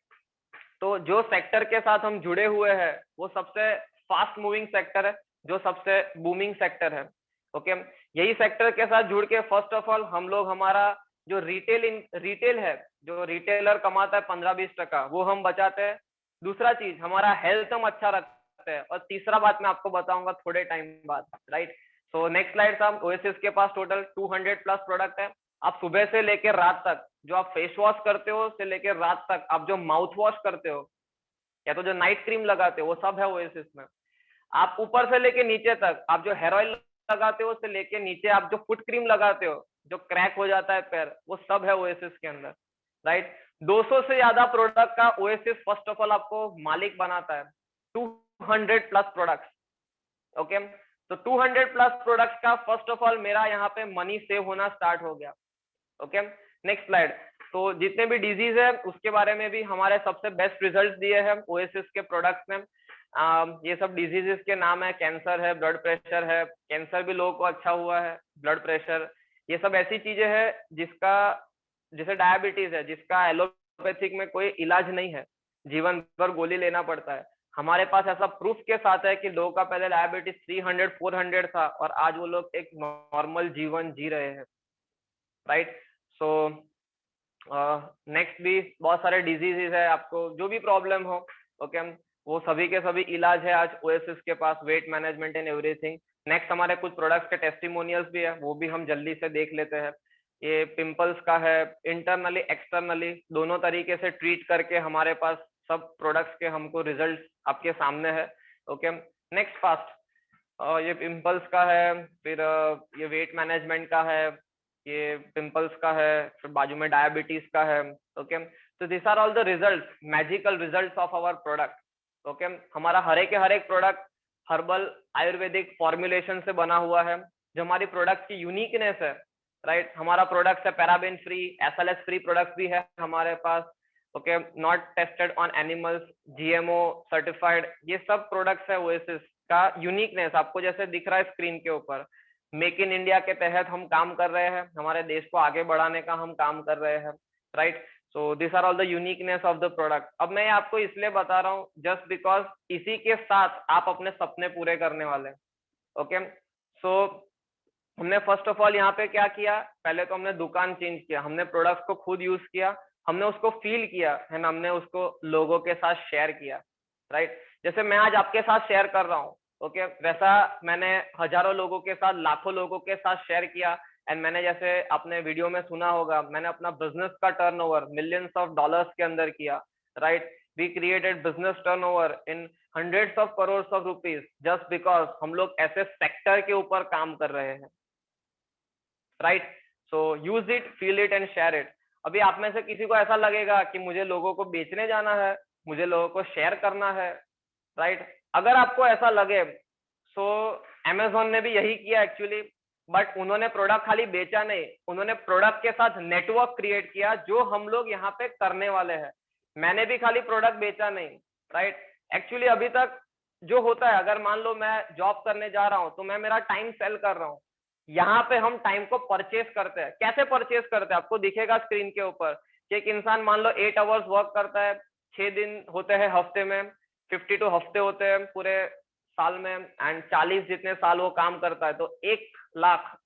तो जो सेक्टर के साथ हम जुड़े हुए हैं वो सबसे फास्ट मूविंग सेक्टर है, जो सबसे बूमिंग सेक्टर है। ओके, यही सेक्टर के साथ जुड़ के फर्स्ट ऑफ ऑल हम लोग हमारा जो रिटेल है, जो रिटेलर कमाता है 15-20%, वो हम बचाते हैं। दूसरा चीज हमारा हेल्थ हम अच्छा रखते हैं, और तीसरा बात मैं आपको बताऊंगा थोड़े टाइम बाद, राइट। सो नेक्स्ट स्लाइड साहब। ओएसिस के पास टोटल 200 प्लस प्रोडक्ट है। आप सुबह से लेकर रात तक जो आप फेस वॉश करते हो से लेकर रात तक आप जो माउथ वॉश करते हो या तो जो नाइट क्रीम लगाते हो वो सब है ओएसिस में। आप ऊपर से लेके नीचे तक आप जो हेयर ऑयल लगाते हो से लेके नीचे आप जो फुट क्रीम लगाते हो जो क्रैक हो जाता है पैर, वो सब है ओएसिस के अंदर, राइट। 200 से ज्यादा प्रोडक्ट का ओएसिस फर्स्ट ऑफ ऑल आपको मालिक बनाता है। 200 प्लस प्रोडक्ट्स। ओके, तो 200 प्लस प्रोडक्ट्स का फर्स्ट ऑफ ऑल मेरा यहाँ पे मनी सेव होना स्टार्ट हो गया। Okay, next slide. तो जितने भी डिजीज है उसके बारे में भी हमारे सबसे बेस्ट रिजल्ट दिए हैं ओएसिस के प्रोडक्ट्स में। ये सब डिजीजेस के नाम है, कैंसर है, ब्लड प्रेशर है, कैंसर भी लोगों को अच्छा हुआ है, ब्लड प्रेशर, ये सब ऐसी चीजें हैं जिसका, जैसे डायबिटीज है जिसका एलोपैथिक में कोई इलाज नहीं है, जीवन भर गोली लेना पड़ता है। हमारे पास ऐसा प्रूफ के साथ है कि लोगों का पहले डायबिटीज 300-400 था और आज वो लोग एक नॉर्मल जीवन जी रहे हैं, राइट। सो नेक्स्ट भी बहुत सारे डिजीजेस है, आपको जो भी प्रॉब्लम हो, ओके, वो सभी के सभी इलाज है आज ओएसिस के पास, weight management and everything. Next हमारे कुछ प्रोडक्ट्स के टेस्टिमोनियल्स भी है, वो भी हम जल्दी से देख लेते हैं। ये पिंपल्स का है, इंटरनली एक्सटर्नली दोनों तरीके से ट्रीट करके हमारे पास सब प्रोडक्ट्स के हमको रिजल्ट आपके सामने है। Okay, next fast. ये पिंपल्स का है, फिर ये वेट मैनेजमेंट का है, ये पिंपल्स का है, फिर बाजू में डायबिटीज का है। ओके, तो this are all the results, magical results of our product. Okay, हमारा हर एक प्रोडक्ट हर्बल आयुर्वेदिक फॉर्मुलेशन से बना हुआ है, जो हमारी प्रोडक्ट की यूनिकनेस है, राइट। हमारा प्रोडक्ट है paraben free, SLS free product भी है हमारे पास। Okay, not tested on animals, GMO certified, ये सब प्रोडक्ट्स है ओएसिस का यूनिकनेस। आपको जैसे दिख रहा है स्क्रीन के ऊपर, मेक इन इंडिया के तहत हम काम कर रहे हैं, हमारे देश को आगे बढ़ाने का हम काम कर रहे हैं, right. So this are all the uniqueness of the product. अब मैं आपको इसलिए बता रहा हूँ जस्ट बिकॉज इसी के साथ आप अपने सपने पूरे करने वाले हैं। ओके, सो हमने फर्स्ट ऑफ ऑल यहाँ पे क्या किया, पहले तो हमने दुकान चेंज किया, हमने प्रोडक्ट्स को खुद यूज किया, हमने उसको फील किया है ना, हमने उसको लोगों के साथ शेयर किया, राइट। जैसे मैं आज आपके साथ शेयर कर रहा हूँ, ओके, वैसा मैंने हजारों लोगों के साथ, लाखों लोगों के साथ शेयर किया। एंड मैंने जैसे आपने वीडियो में सुना होगा, मैंने अपना बिजनेस का टर्नओवर मिलियंस ऑफ डॉलर्स के अंदर किया, right. We created business turnover in hundreds of crore of rupees just because हम लोग ऐसे सेक्टर के ऊपर काम कर रहे हैं, right. So use it, feel it and share it. अभी आप में से किसी को ऐसा लगेगा कि मुझे लोगों को बेचने जाना है, मुझे लोगों को शेयर करना है, राइट। अगर आपको ऐसा लगे, सो अमेजोन ने भी यही किया एक्चुअली, बट उन्होंने प्रोडक्ट खाली बेचा नहीं, उन्होंने प्रोडक्ट के साथ नेटवर्क क्रिएट किया, जो हम लोग यहाँ पे करने वाले हैं। मैंने भी खाली प्रोडक्ट बेचा नहीं, राइट। एक्चुअली अभी तक जो होता है, अगर मान लो मैं जॉब करने जा रहा हूँ तो मैं मेरा टाइम सेल कर रहा हूँ, यहाँ पे हम टाइम को परचेस करते हैं। कैसे परचेस करते हैं, आपको दिखेगा स्क्रीन के ऊपर कि एक इंसान मान लो 8 आवर्स वर्क करता है, 6 दिन होते हैं हफ्ते में, 52 हफ्ते होते हैं पूरे साल में, एंड 40 जितने साल वो काम करता है, तो 1 लाख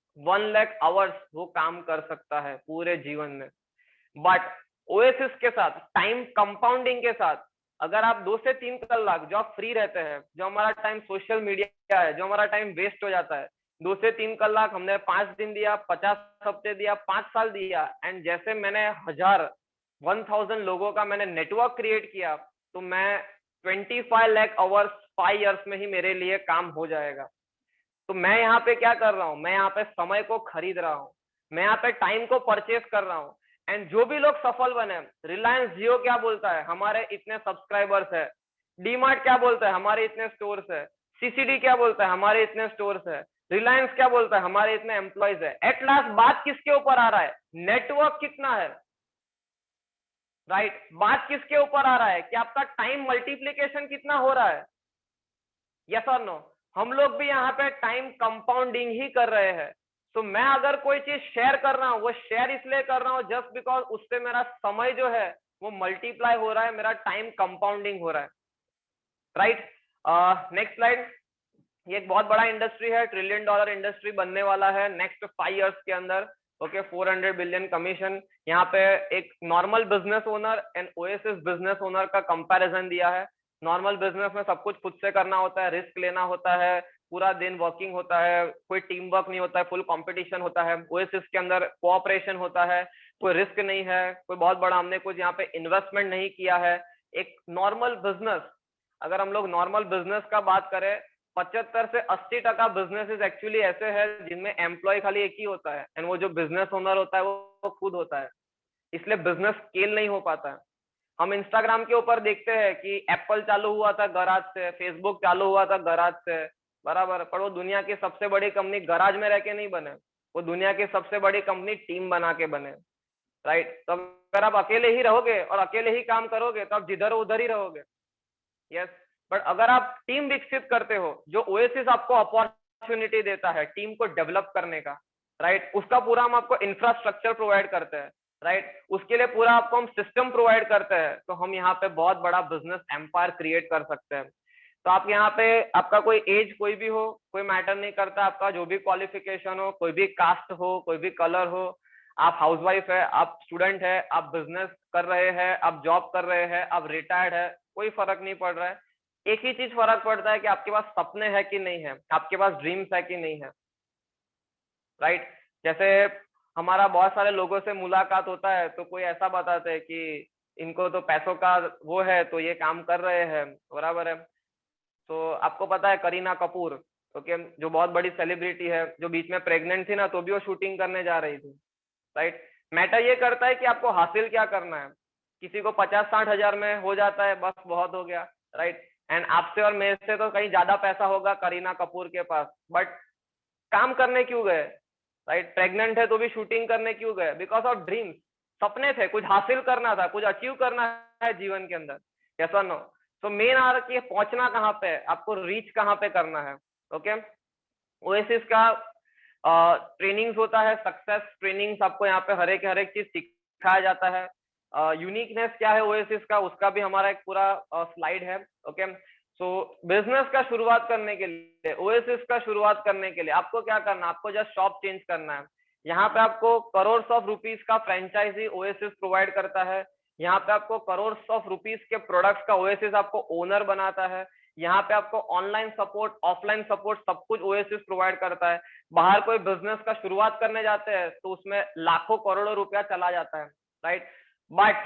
आवर्स वो काम कर सकता है पूरे जीवन में। बट ओएसिस के साथ, टाइम कंपाउंडिंग के साथ, अगर आप 2 से 3 कलाक जो आप फ्री रहते हैं, जो हमारा टाइम सोशल मीडिया है, जो हमारा टाइम वेस्ट हो जाता है, 2 से 3 कलाक हमने 5 दिन दिया, 50 हफ्ते दिया, 5 साल दिया, एंड जैसे मैंने 1000 1000 लोगों का मैंने नेटवर्क क्रिएट किया, तो मैं 25 लाख आवर्स 5 इयर्स में ही मेरे लिए काम हो जाएगा। तो मैं यहाँ पे क्या कर रहा हूँ, मैं यहाँ पे समय को खरीद रहा हूँ, मैं यहाँ पे टाइम को परचेस कर रहा हूँ। एंड जो भी लोग सफल बने, रिलायंस जियो क्या बोलता है, हमारे इतने सब्सक्राइबर्स है। डीमार्ट क्या बोलता है, हमारे इतने स्टोर्स है। सीसीडी क्या बोलता है, हमारे इतने स्टोर्स है। रिलायंस क्या बोलता है, हमारे इतने एम्प्लॉयज है। एट लास्ट बात किसके ऊपर आ रहा है, नेटवर्क कितना है, राइट। बात किसके ऊपर आ रहा है कि आपका टाइम मल्टीप्लीकेशन कितना हो रहा है, यस और नो। हम लोग भी यहाँ पे टाइम कंपाउंडिंग ही कर रहे हैं। तो मैं अगर कोई चीज शेयर कर रहा हूँ, वो शेयर इसलिए कर रहा हूँ जस्ट बिकॉज उससे मेरा समय जो है वो मल्टीप्लाई हो रहा है, मेरा टाइम कंपाउंडिंग हो रहा है, राइट। Next slide. ये एक बहुत बड़ा इंडस्ट्री है, $1 ट्रिलियन इंडस्ट्री बनने वाला है नेक्स्ट 5 इयर्स के अंदर। Okay, 400 billion commission. यहाँ पे एक normal business owner and oasis business owner का कंपैरिजन दिया है। नॉर्मल बिजनेस में सब कुछ खुद से करना होता है, रिस्क लेना होता है, पूरा दिन वर्किंग होता है, कोई टीम वर्क नहीं होता है, फुल कंपटीशन होता है। ओएसिस के अंदर कोऑपरेशन होता है, कोई रिस्क नहीं है, कोई बहुत बड़ा हमने कुछ यहाँ पे इन्वेस्टमेंट नहीं किया है। एक नॉर्मल बिजनेस, अगर हम लोग नॉर्मल बिजनेस का बात करें, 75 से 80% बिजनेसेस एक्चुअली ऐसे हैं जिनमें एम्प्लॉय खाली एक ही होता है, एंड वो जो बिजनेस ओनर होता है वो खुद होता है। इसलिए बिजनेस स्केल नहीं हो पाता है। हम इंस्टाग्राम के ऊपर देखते हैं कि एप्पल चालू हुआ था गराज से, फेसबुक चालू हुआ था गराज से, बराबर। पर वो दुनिया की सबसे बड़ी कंपनी गराज में रह के नहीं बने, वो दुनिया की सबसे बड़ी कंपनी टीम बना के बने, राइट। तो अगर आप अकेले ही रहोगे और अकेले ही काम करोगे तो आप जिधर उधर ही रहोगे, यस। बट अगर आप टीम विकसित करते हो, जो ओएसिस आपको अपॉर्चुनिटी देता है टीम को डेवलप करने का, राइट, उसका पूरा हम आपको इंफ्रास्ट्रक्चर प्रोवाइड करते हैं, राइट, उसके लिए पूरा आपको हम सिस्टम प्रोवाइड करते हैं, तो हम यहाँ पे बहुत बड़ा बिजनेस एम्पायर क्रिएट कर सकते हैं। तो आप यहाँ पे, आपका कोई एज कोई भी हो, कोई मैटर नहीं करता, आपका जो भी क्वालिफिकेशन हो, कोई भी कास्ट हो, कोई भी कलर हो, आप हाउसवाइफ है, आप स्टूडेंट है, आप बिजनेस कर रहे हैं, आप जॉब कर रहे हैं, आप रिटायर्ड है, कोई फर्क नहीं पड़ रहा है। एक ही चीज फर्क पड़ता है कि आपके पास सपने हैं कि नहीं है, आपके पास ड्रीम्स है कि नहीं है, राइट। जैसे हमारा बहुत सारे लोगों से मुलाकात होता है तो कोई ऐसा बताते हैं कि इनको तो पैसों का वो है तो ये काम कर रहे हैं, बराबर है। तो आपको पता है करीना कपूर, ओके, जो बहुत बड़ी सेलिब्रिटी है, जो बीच में प्रेग्नेंट थी ना, तो भी वो शूटिंग करने जा रही थी, राइट। मैटर ये करता है कि आपको हासिल क्या करना है। किसी को 50-60 हजार में हो जाता है, बस बहुत हो गया, राइट। एंड आपसे और मेरे से तो कहीं ज्यादा पैसा होगा करीना कपूर के पास, बट काम करने क्यों गए, राइट। प्रेग्नेंट है तो भी शूटिंग करने क्यों गए, बिकॉज ऑफ ड्रीम्स, सपने थे, कुछ हासिल करना था, कुछ अचीव करना है जीवन के अंदर, यस और नो। तो मेन आ रहा कि पहुंचना कहाँ पे है, आपको रीच कहाँ पे करना है, ओके। ओएसिस का ट्रेनिंग्स होता है, सक्सेस ट्रेनिंग्स, आपको यहाँ पे हर एक चीज सिखाया जाता है। यूनिकनेस क्या है ओएसिस का, उसका भी हमारा एक पूरा स्लाइड है, ओके। सो बिजनेस का शुरुआत करने के लिए, ओएसिस का शुरुआत करने के लिए आपको क्या करना है, आपको जस्ट शॉप चेंज करना है। यहाँ पे आपको करोड़ ऑफ रुपीज का फ्रेंचाइजी ओएसिस प्रोवाइड करता है। यहाँ पे आपको करोड़ ऑफ रुपीज के प्रोडक्ट्स का ओएसिस आपको ओनर बनाता है। यहाँ पे आपको ऑनलाइन सपोर्ट, ऑफलाइन सपोर्ट, सब कुछ ओएसिस प्रोवाइड करता है। बाहर कोई बिजनेस का शुरुआत करने जाते हैं तो उसमें लाखों करोड़ों रुपया चला जाता है, राइट। बट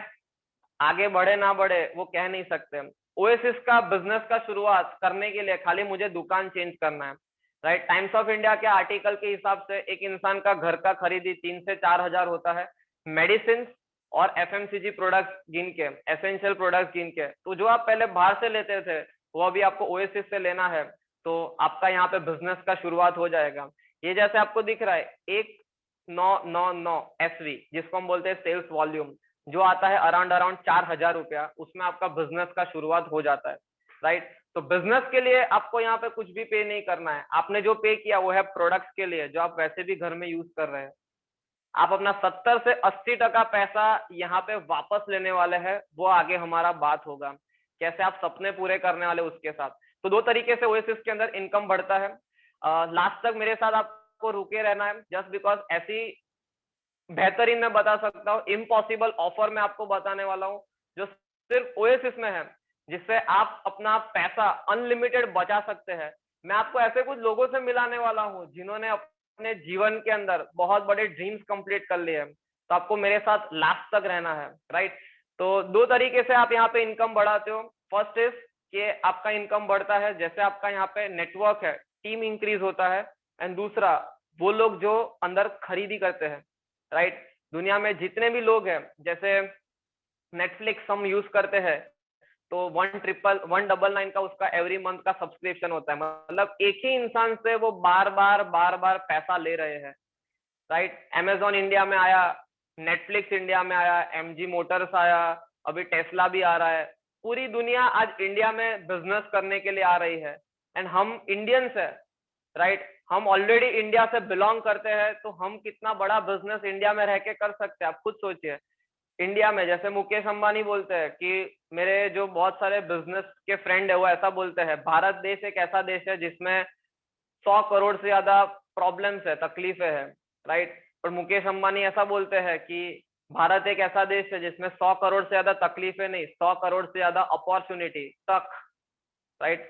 आगे बढ़े ना बढ़े वो कह नहीं सकते। ओएसिस का बिजनेस का शुरुआत करने के लिए खाली मुझे दुकान चेंज करना है, राइट। टाइम्स ऑफ इंडिया के आर्टिकल के हिसाब से एक इंसान का घर का खरीदी 3 से 4 हजार होता है, मेडिसिन और एफएमसीजी प्रोडक्ट्स गिन के, एसेंशियल प्रोडक्ट्स गिन के। तो जो आप पहले बाहर से लेते थे वो अभी आपको ओएसिस से लेना है, तो आपका यहाँ पे बिजनेस का शुरुआत हो जाएगा। ये जैसे आपको दिख रहा है 1999 एसवी, जिसको हम बोलते हैं सेल्स वॉल्यूम, जो आता है अराउंड 4,000 रुपया, उसमें आपका बिजनेस का शुरुआत हो जाता है, राइट। तो बिजनेस के लिए आपको यहाँ पे कुछ भी पे नहीं करना है। आपने जो पे किया वो है प्रोडक्ट्स के लिए जो आप वैसे भी घर में यूज कर रहे हैं। आप अपना 70 से 80% पैसा यहाँ पे वापस लेने वाले हैं, वो आगे हमारा बात होगा कैसे आप सपने पूरे करने वाले उसके साथ। तो 2 तरीके से ओएसिस के अंदर इनकम बढ़ता है। लास्ट तक मेरे साथ आपको रुके रहना है, जस्ट बिकॉज ऐसी बेहतरीन मैं बता सकता हूँ इम्पॉसिबल ऑफर मैं आपको बताने वाला हूँ जो सिर्फ ओएसिस में है, जिससे आप अपना पैसा अनलिमिटेड बचा सकते हैं। मैं आपको ऐसे कुछ लोगों से मिलाने वाला हूँ जिन्होंने अपने जीवन के अंदर बहुत बड़े ड्रीम्स कंप्लीट कर लिए हैं। तो आपको मेरे साथ लास्ट तक रहना है, राइट। तो दो तरीके से आप यहाँ पे इनकम बढ़ाते हो। फर्स्ट इज कि आपका इनकम बढ़ता है जैसे आपका यहाँ पे नेटवर्क है, टीम इंक्रीज होता है। एंड दूसरा, वो लोग जो अंदर खरीदी करते हैं, राइट। दुनिया में जितने भी लोग हैं, जैसे नेटफ्लिक्स हम यूज करते हैं, तो 199 का उसका एवरी मंथ का सब्सक्रिप्शन होता है। मतलब एक ही इंसान से वो बार बार पैसा ले रहे हैं, राइट। अमेजोन इंडिया में आया, नेटफ्लिक्स इंडिया में आया, एमजी मोटर्स आया, अभी टेस्ला भी आ रहा है। पूरी दुनिया आज इंडिया में बिजनेस करने के लिए आ रही है। एंड हम इंडियंस है, राइट। हम ऑलरेडी इंडिया से बिलोंग करते हैं, तो हम कितना बड़ा बिजनेस इंडिया में रह के कर सकते हैं, आप खुद सोचिए। इंडिया में जैसे मुकेश अंबानी बोलते हैं कि मेरे जो बहुत सारे बिजनेस के फ्रेंड है वो ऐसा बोलते हैं, भारत देश एक ऐसा देश है जिसमें 100 करोड़ से ज्यादा प्रॉब्लम्स है, तकलीफें है, राइट। और मुकेश अंबानी ऐसा बोलते हैं कि भारत एक ऐसा देश है जिसमें 100 करोड़ से ज्यादा तकलीफें नहीं, 100 करोड़ से ज्यादा अपॉर्चुनिटी तक, राइट,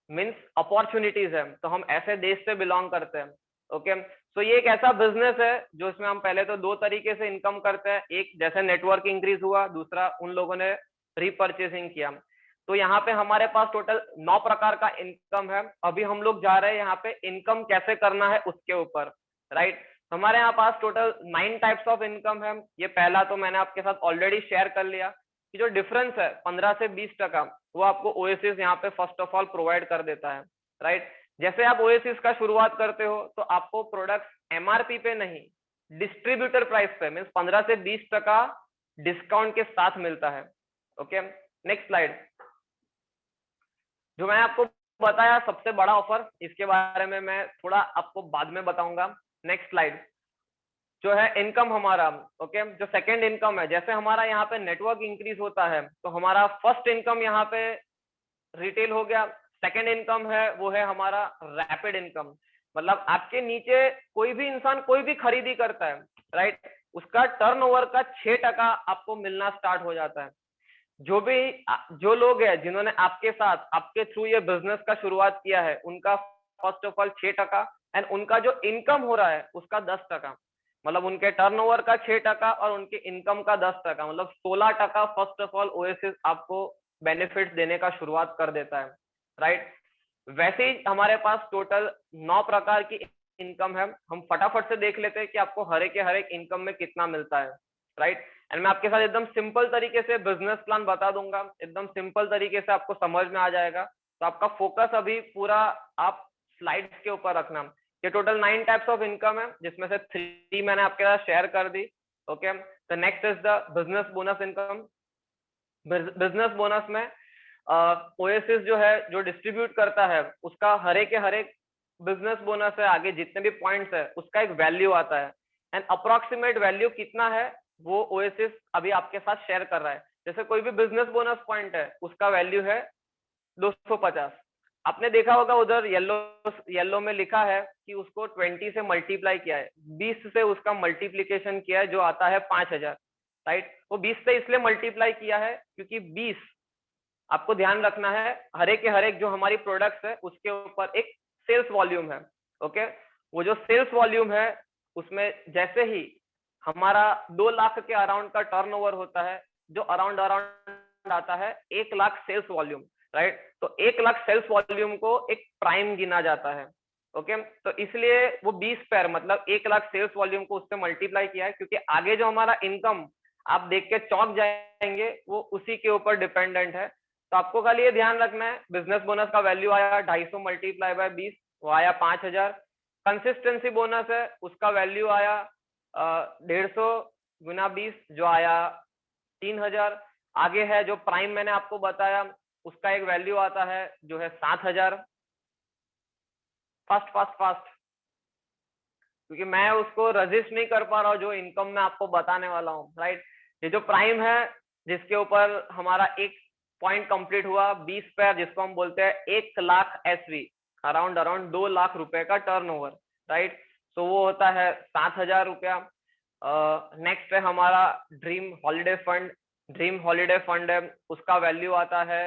मीन्स अपॉर्चुनिटीज है। तो हम ऐसे देश से बिलोंग करते हैं। ओके, तो ये एक ऐसा बिजनेस है जो इसमें हम पहले तो दो तरीके से इनकम करते हैं। एक जैसे नेटवर्क इंक्रीज हुआ, दूसरा उन लोगों ने रीपर्चेसिंग किया। तो यहाँ पे हमारे पास टोटल 9 प्रकार का इनकम है। अभी हम लोग जा रहे हैं यहाँ पे इनकम कैसे करना है उसके ऊपर, राइट। हमारे यहाँ पास टोटल 9 टाइप्स ऑफ इनकम है। ये पहला तो मैंने आपके साथ ऑलरेडी शेयर कर लिया कि जो डिफरेंस है 15 से 20% वो आपको ओएसिस यहाँ पे फर्स्ट ऑफ ऑल प्रोवाइड कर देता है, राइट। जैसे आप ओएसिस का शुरुआत करते हो तो आपको प्रोडक्ट एमआरपी पे नहीं, डिस्ट्रीब्यूटर प्राइस पे मीन्स 15 से 20% डिस्काउंट के साथ मिलता है। Okay, next slide. जो मैंने आपको बताया सबसे बड़ा ऑफर, इसके बारे में मैं थोड़ा आपको बाद में बताऊंगा। नेक्स्ट स्लाइड जो है इनकम हमारा। ओके, जो सेकंड इनकम है, जैसे हमारा यहाँ पे नेटवर्क इंक्रीज होता है तो हमारा फर्स्ट इनकम यहाँ पे रिटेल हो गया। सेकंड इनकम है वो है हमारा रैपिड इनकम। मतलब आपके नीचे कोई भी इंसान कोई भी खरीदी करता है, राइट, उसका टर्नओवर का 6% आपको मिलना स्टार्ट हो जाता है। जो लोग हैं जिन्होंने आपके साथ आपके थ्रू ये बिजनेस का शुरुआत किया है, उनका फर्स्ट ऑफ ऑल 6%, एंड उनका जो इनकम हो रहा है उसका 10%। मतलब उनके टर्नओवर का 6% और उनके इनकम का 10%, मतलब 16% फर्स्ट ऑफ ऑल ओएसिस आपको बेनिफिट देने का शुरुआत कर देता है, राइट। वैसे ही हमारे पास टोटल 9 प्रकार की इनकम है। हम फटाफट से देख लेते हैं कि आपको हर एक इनकम में कितना मिलता है, राइट। एंड मैं आपके साथ एकदम सिंपल तरीके से बिजनेस प्लान बता दूंगा, एकदम सिंपल तरीके से आपको समझ में आ जाएगा। तो आपका फोकस अभी पूरा आप स्लाइड्स के ऊपर रखना। ये टोटल 9 टाइप्स ऑफ इनकम है जिसमें से 3 मैंने आपके साथ शेयर कर दी। Okay, the next is the business bonus income. Business bonus में ओएसिस जो है जो डिस्ट्रीब्यूट करता है उसका हर एक बिजनेस बोनस है, आगे जितने भी पॉइंट्स है उसका एक वैल्यू आता है। एंड अप्रोक्सीमेट वैल्यू कितना है वो ओएसिस अभी आपके साथ शेयर कर रहा है। जैसे कोई भी बिजनेस बोनस पॉइंट है उसका वैल्यू है 250। आपने देखा होगा उधर येलो में लिखा है कि उसको 20 से मल्टीप्लाई किया है, 20 से उसका मल्टीप्लीकेशन किया है जो आता है 5000, राइट। वो 20 से इसलिए मल्टीप्लाई किया है क्योंकि 20 आपको ध्यान रखना है हर एक जो हमारी प्रोडक्ट्स है उसके ऊपर एक सेल्स वॉल्यूम है। ओके, वो जो सेल्स वॉल्यूम है उसमें जैसे ही हमारा 2 लाख के अराउंड का टर्नओवर होता है, जो अराउंड आता है 1 लाख सेल्स वॉल्यूम, राइट। तो 1 लाख सेल्स वॉल्यूम को एक प्राइम गिना जाता है। ओके, तो इसलिए वो 20 पैर मतलब 1 लाख सेल्स वॉल्यूम को उससे मल्टीप्लाई किया है, क्योंकि आगे जो हमारा इनकम आप देख के चौंक जाएंगे वो उसी के ऊपर डिपेंडेंट है। तो आपको खाली ये ध्यान रखना है बिजनेस बोनस का वैल्यू आया 250 मल्टीप्लाई बाय 20, वो आया 5000। कंसिस्टेंसी बोनस है उसका वैल्यू आया 150 गुना 20 जो आया 3000। आगे है जो प्राइम मैंने आपको बताया उसका एक वैल्यू आता है जो है 7000। फास्ट क्योंकि मैं उसको रजिस्ट नहीं कर पा रहा हूँ जो इनकम मैं आपको बताने वाला हूँ, राइट। ये जो प्राइम है जिसके ऊपर हमारा एक पॉइंट कंप्लीट हुआ 20 पैर, जिसको हम बोलते हैं 1 लाख एसवी, अराउंड 2 लाख रुपए का टर्नओवर, राइट। तो वो होता है 7000 रुपया। नेक्स्ट है हमारा ड्रीम हॉलीडे फंड है, उसका वैल्यू आता है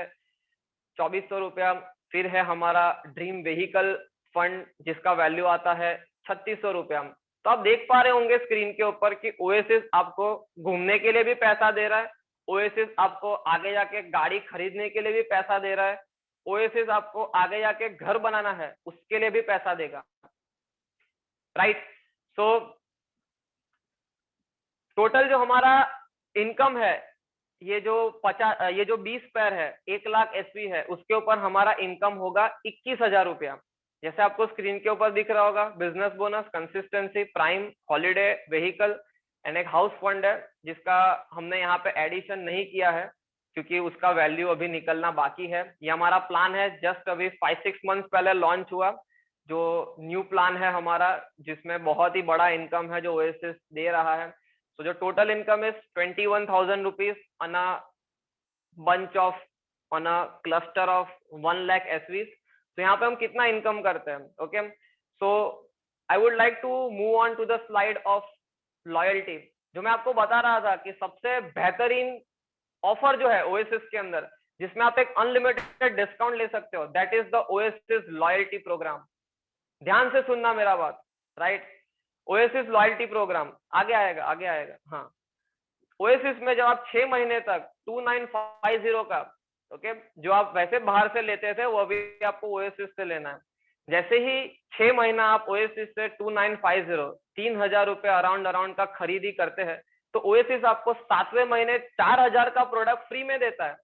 2400 रुपया। फिर है हमारा ड्रीम व्हीकल फंड जिसका वैल्यू आता है 3600 रुपया। तो आप देख पा रहे होंगे स्क्रीन के ऊपर कि ओएसिस आपको घूमने के लिए भी पैसा दे रहा है ओएसिस आपको आगे जाके गाड़ी खरीदने के लिए भी पैसा दे रहा है, ओएसिस आपको आगे जाके घर बनाना है उसके लिए भी पैसा देगा, राइट। सो टोटल जो हमारा इनकम है, ये जो 20 पैर है, 1 लाख एसपी है, उसके ऊपर हमारा इनकम होगा 21,000 रुपया। जैसे आपको स्क्रीन के ऊपर दिख रहा होगा, business bonus, consistency, prime, holiday, vehicle and एक हाउस फंड है, जिसका हमने यहाँ पे एडिशन नहीं किया है क्योंकि उसका वैल्यू अभी निकलना बाकी है। ये हमारा प्लान है, जस्ट अभी 5-6 मंथ पहले लॉन्च हुआ, जो न्यू प्लान है हमारा, जिसमें बहुत ही बड़ा इनकम है जो ओएसिस दे रहा है। So the total income is 21,000 rupees on a bunch of on a cluster of 1 lakh SVs. तो यहाँ पे हम कितना इनकम करते हैं, okay. So I would like to move on to the slide of loyalty. जो मैं आपको बता रहा था कि सबसे बेहतरीन ऑफर जो है ओएसिस के अंदर, जिसमें आप एक अनलिमिटेड डिस्काउंट ले सकते हो, that is the Oasis loyalty program. ध्यान से सुनना मेरा बात, राइट। ओएसिस लॉयल्टी प्रोग्राम आगे आएगा। हाँ, ओएसिस में जब आप 6 महीने तक 2950 का, ओके, जो आप वैसे बाहर से लेते थे वो अभी आपको ओएसिस से लेना है। जैसे ही 6 महीना आप ओएसिस से 2950 3,000 रुपए अराउंड का खरीदी करते हैं, तो ओएसिस आपको 7वें महीने 4,000 का प्रोडक्ट फ्री में देता है।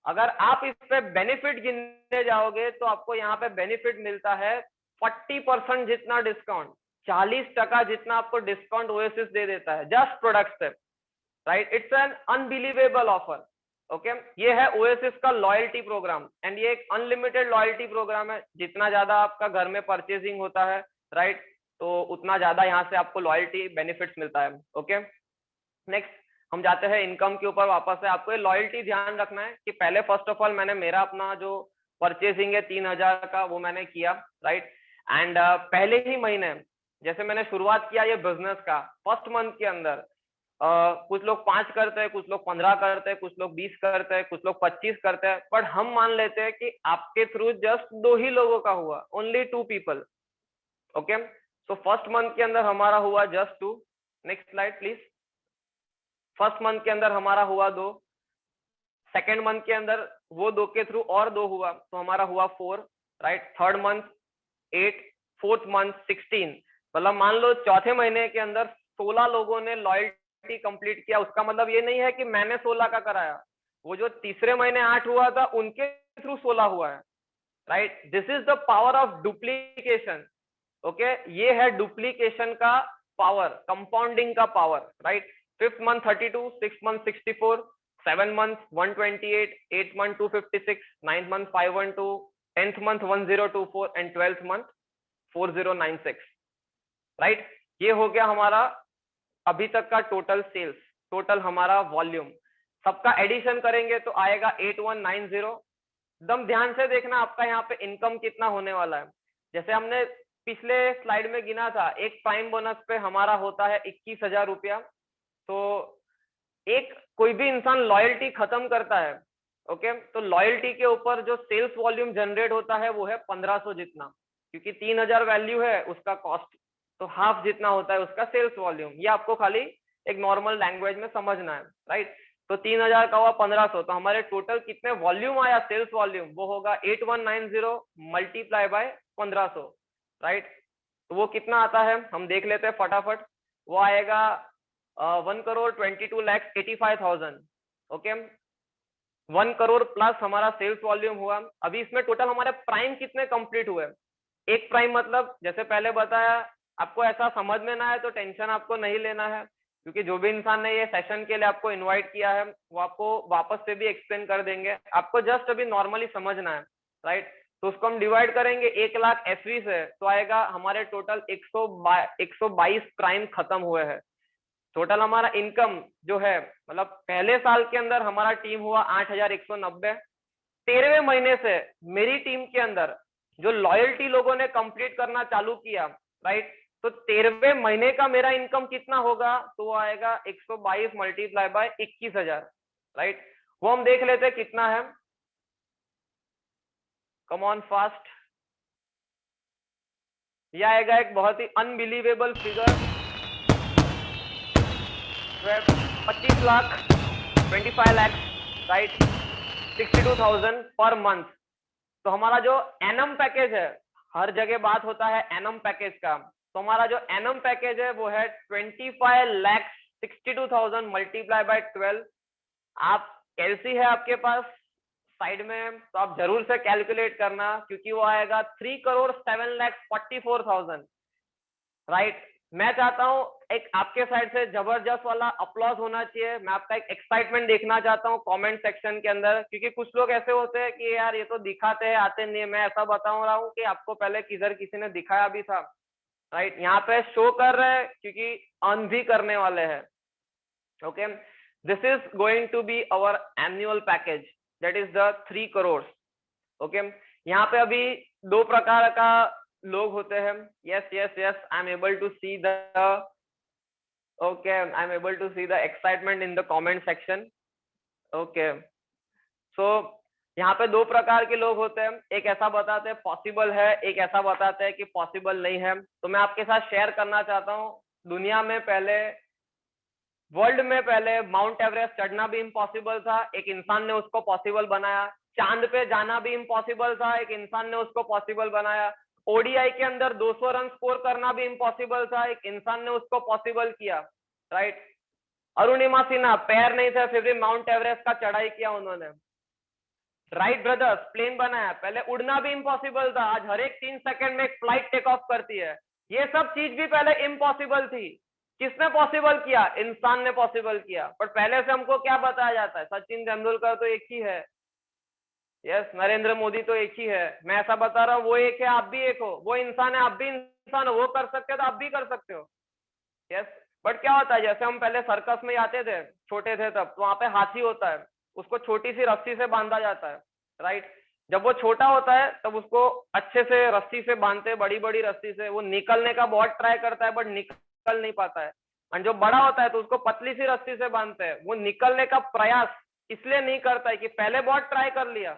अगर आप इस पे बेनिफिट गिनने जाओगे तो आपको यहाँ पे बेनिफिट मिलता है 40% जितना डिस्काउंट, 40% जितना आपको डिस्काउंट ओएसिस दे देता है जस्ट प्रोडक्ट से, right. It's an unbelievable offer, okay. ये है ओएसिस का लॉयल्टी प्रोग्राम एंड ये एक अनलिमिटेड लॉयल्टी प्रोग्राम है। जितना ज्यादा आपका घर में परचेसिंग होता है, राइट, तो उतना ज्यादा यहाँ से आपको लॉयल्टी बेनिफिट्स मिलता है, ओके। नेक्स्ट हम जाते हैं इनकम के ऊपर वापस है। आपको ये लॉयल्टी ध्यान रखना है कि पहले फर्स्ट ऑफ ऑल मैंने मेरा अपना जो परचेसिंग है 3,000 का वो मैंने किया, राइट। एंड पहले ही महीने जैसे मैंने शुरुआत किया ये बिजनेस का, फर्स्ट मंथ के अंदर कुछ लोग 5 करते हैं, कुछ लोग 15 करते हैं, कुछ लोग 20 करते हैं, कुछ लोग 25 करते हैं, बट हम मान लेते हैं कि आपके थ्रू जस्ट 2 ही लोगों का हुआ, only 2 people, okay. So first month के अंदर हमारा हुआ just 2। Next slide please. First month के अंदर हमारा हुआ 2, सेकेंड मंथ के अंदर वो 2 के थ्रू और 2 हुआ तो हमारा हुआ 4, right. Third month 8, fourth month 16, मतलब मान लो चौथे महीने के अंदर 16 लोगों ने लॉयल्टी कंप्लीट किया। उसका मतलब ये नहीं है कि मैंने 16 का कराया, वो जो तीसरे महीने 8 हुआ था उनके थ्रू 16 हुआ है, right. This is the power of duplication, okay. ये है डुप्लीकेशन का पावर, कंपाउंडिंग का power, right. Fifth month 32, six month 64, 7 month 128, 8 month 256, 9th month 512, 10th month 1024 and 12th month 4096, right. ये हो गया हमारा अभी तक का टोटल सेल्स, टोटल हमारा वॉल्यूम। सबका एडिशन करेंगे तो आएगा 8190। एकदम ध्यान से देखना आपका यहाँ पे इनकम कितना होने वाला है। जैसे हमने पिछले स्लाइड में गिना था, एक प्राइम बोनस पे हमारा होता है 21,000 रुपया। तो एक कोई भी इंसान लॉयल्टी खत्म करता है, ओके, तो लॉयल्टी के ऊपर जो सेल्स वॉल्यूम जनरेट होता है वो है 1500 जितना, क्योंकि 3,000 वैल्यू है उसका कॉस्ट, तो हाफ जितना होता है उसका सेल्स वॉल्यूम। ये आपको खाली एक नॉर्मल लैंग्वेज में समझना है, राइट। तो 3,000 का हुआ 1500, तो हमारे टोटल कितने वॉल्यूम आया, सेल्स वॉल्यूम, वो होगा 8190 मल्टीप्लाई बाय 1500, राइट। तो वो कितना आता है हम देख लेते हैं फटाफट। वो आएगा 1,22,85,000, ओके। 1 करोड़ प्लस हमारा सेल्स वॉल्यूम हुआ। अभी इसमें टोटल हमारे प्राइम कितने कंप्लीट हुए, एक प्राइम मतलब जैसे पहले बताया, आपको ऐसा समझ में ना आए तो टेंशन आपको नहीं लेना है, क्योंकि जो भी इंसान ने ये सेशन के लिए आपको इनवाइट किया है वो आपको वापस से भी एक्सप्लेन कर देंगे, आपको जस्ट अभी नॉर्मली समझना है, राइट। तो उसको हम डिवाइड करेंगे 1 लाख एसवी से, तो आएगा हमारे टोटल 122 प्राइम खत्म हुए हैं। टोटल हमारा इनकम जो है, मतलब पहले साल के अंदर हमारा टीम हुआ 8,190। 13वें महीने से मेरी टीम के अंदर जो लॉयल्टी लोगों ने कंप्लीट करना चालू किया, राइट, तो 13वें महीने का मेरा इनकम कितना होगा, तो वो आएगा 122 मल्टीप्लाई बाय 21,000, राइट। वो हम देख लेते हैं कितना है, कम ऑन फास्ट। ये आएगा एक बहुत ही unbelievable figure, 25 lakh 25 lakh, right, 62,000 per month. तो हमारा जो एनम पैकेज है, हर जगह बात होता है एनम पैकेज का, तो हमारा जो एनम पैकेज है वो है 25 लाख 62,000 मल्टीप्लाई बाय 12। आप कैलसी है आपके पास साइड में, तो आप जरूर से कैलकुलेट करना, क्योंकि वो आएगा 3,07,44,000, राइट। मैं चाहता हूं एक आपके साइड से जबरदस्त वाला अप्लॉज होना चाहिए। मैं आपका एक एक्साइटमेंट देखना चाहता हूं कमेंट सेक्शन के अंदर, क्योंकि कुछ लोग ऐसे होते हैं कि यार ये तो दिखाते हैं, आते नहीं है। मैं ऐसा बता रहा हूँ कि आपको पहले किधर किसी ने दिखाया भी था, राइट। यहाँ पे शो कर रहे हैं क्योंकि अर्न भी करने वाले हैं। Okay, this is going to be our annual package, that is the 3 crore. Okay, यहाँ पे अभी दो प्रकार का लोग होते हैं। Yes yes yes, I am able to see the, okay, I am able to see the excitement in the comment section. Okay, so यहाँ पे दो प्रकार के लोग होते हैं, एक ऐसा बताते हैं पॉसिबल है, एक ऐसा बताते हैं कि पॉसिबल नहीं है। तो मैं आपके साथ शेयर करना चाहता हूँ, दुनिया में पहले, वर्ल्ड में पहले माउंट एवरेस्ट चढ़ना भी इम्पॉसिबल था, एक इंसान ने उसको पॉसिबल बनाया। चांद पे जाना भी इम्पॉसिबल था, एक इंसान ने उसको पॉसिबल बनाया। ओडीआई के अंदर 200 रन स्कोर करना भी इम्पॉसिबल था, एक इंसान ने उसको पॉसिबल किया, राइट। अरुणिमा सिन्हा पैर नहीं थे फिर भी माउंट एवरेस्ट का चढ़ाई किया उन्होंने। राइट ब्रदर्स प्लेन बनाया, पहले उड़ना भी इम्पॉसिबल था, आज हर एक 3 सेकंड में एक फ्लाइट टेक ऑफ करती है। ये सब चीज भी पहले इम्पॉसिबल थी, किसने पॉसिबल किया? इंसान ने पॉसिबल किया। पर पहले से हमको क्या बताया जाता है? सचिन तेंदुलकर तो एक ही है, यस, नरेंद्र मोदी तो एक ही है। मैं ऐसा बता रहा हूँ, वो एक है, आप भी एक हो, वो इंसान है, आप भी इंसान हो, वो कर सकते हो तो आप भी कर सकते हो, यस। बट क्या होता है, जैसे हम पहले सर्कस में जाते थे, छोटे थे तब, तो वहां पे हाथी होता है, उसको छोटी सी रस्सी से बांधा जाता है, राइट। जब वो छोटा होता है तब उसको अच्छे से रस्सी से बांधते हैं, बड़ी बड़ी रस्सी से। वो निकलने का बहुत ट्राई करता है बट निकल नहीं पाता है। और जो बड़ा होता है तो उसको पतली सी रस्सी से बांधते हैं। वो निकलने का प्रयास इसलिए नहीं करता है कि पहले बहुत ट्राई कर लिया,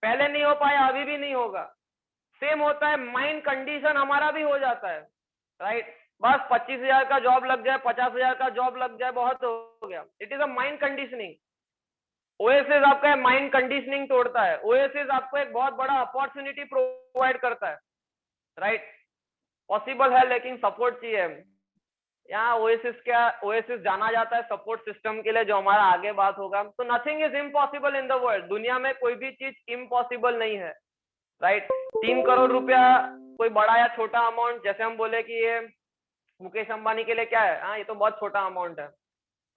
पहले नहीं हो पाया, अभी भी नहीं होगा। सेम होता है, माइंड कंडीशन हमारा भी हो जाता है, राइट। बस 25,000 का जॉब लग जाए, 50,000 का जॉब लग जाए, बहुत हो गया। It is a mind conditioning. OSS आपका माइंड कंडीशनिंग तोड़ता है। ओएसएस आपको एक बहुत बड़ा अपॉर्चुनिटी प्रोवाइड करता है, राइट। पॉसिबल है लेकिन सपोर्ट चाहिए। यहाँ ओएसएस क्या, ओएसएस जाना जाता है सपोर्ट सिस्टम के लिए, जो हमारा आगे बात होगा। तो nothing is impossible in the world, दुनिया में कोई भी चीज इम्पॉसिबल नहीं है, राइट। 3 करोड़ रुपया कोई बड़ा या छोटा अमाउंट, जैसे हम बोले कि ये मुकेश अंबानी के लिए क्या है, हाँ ये तो बहुत छोटा अमाउंट है।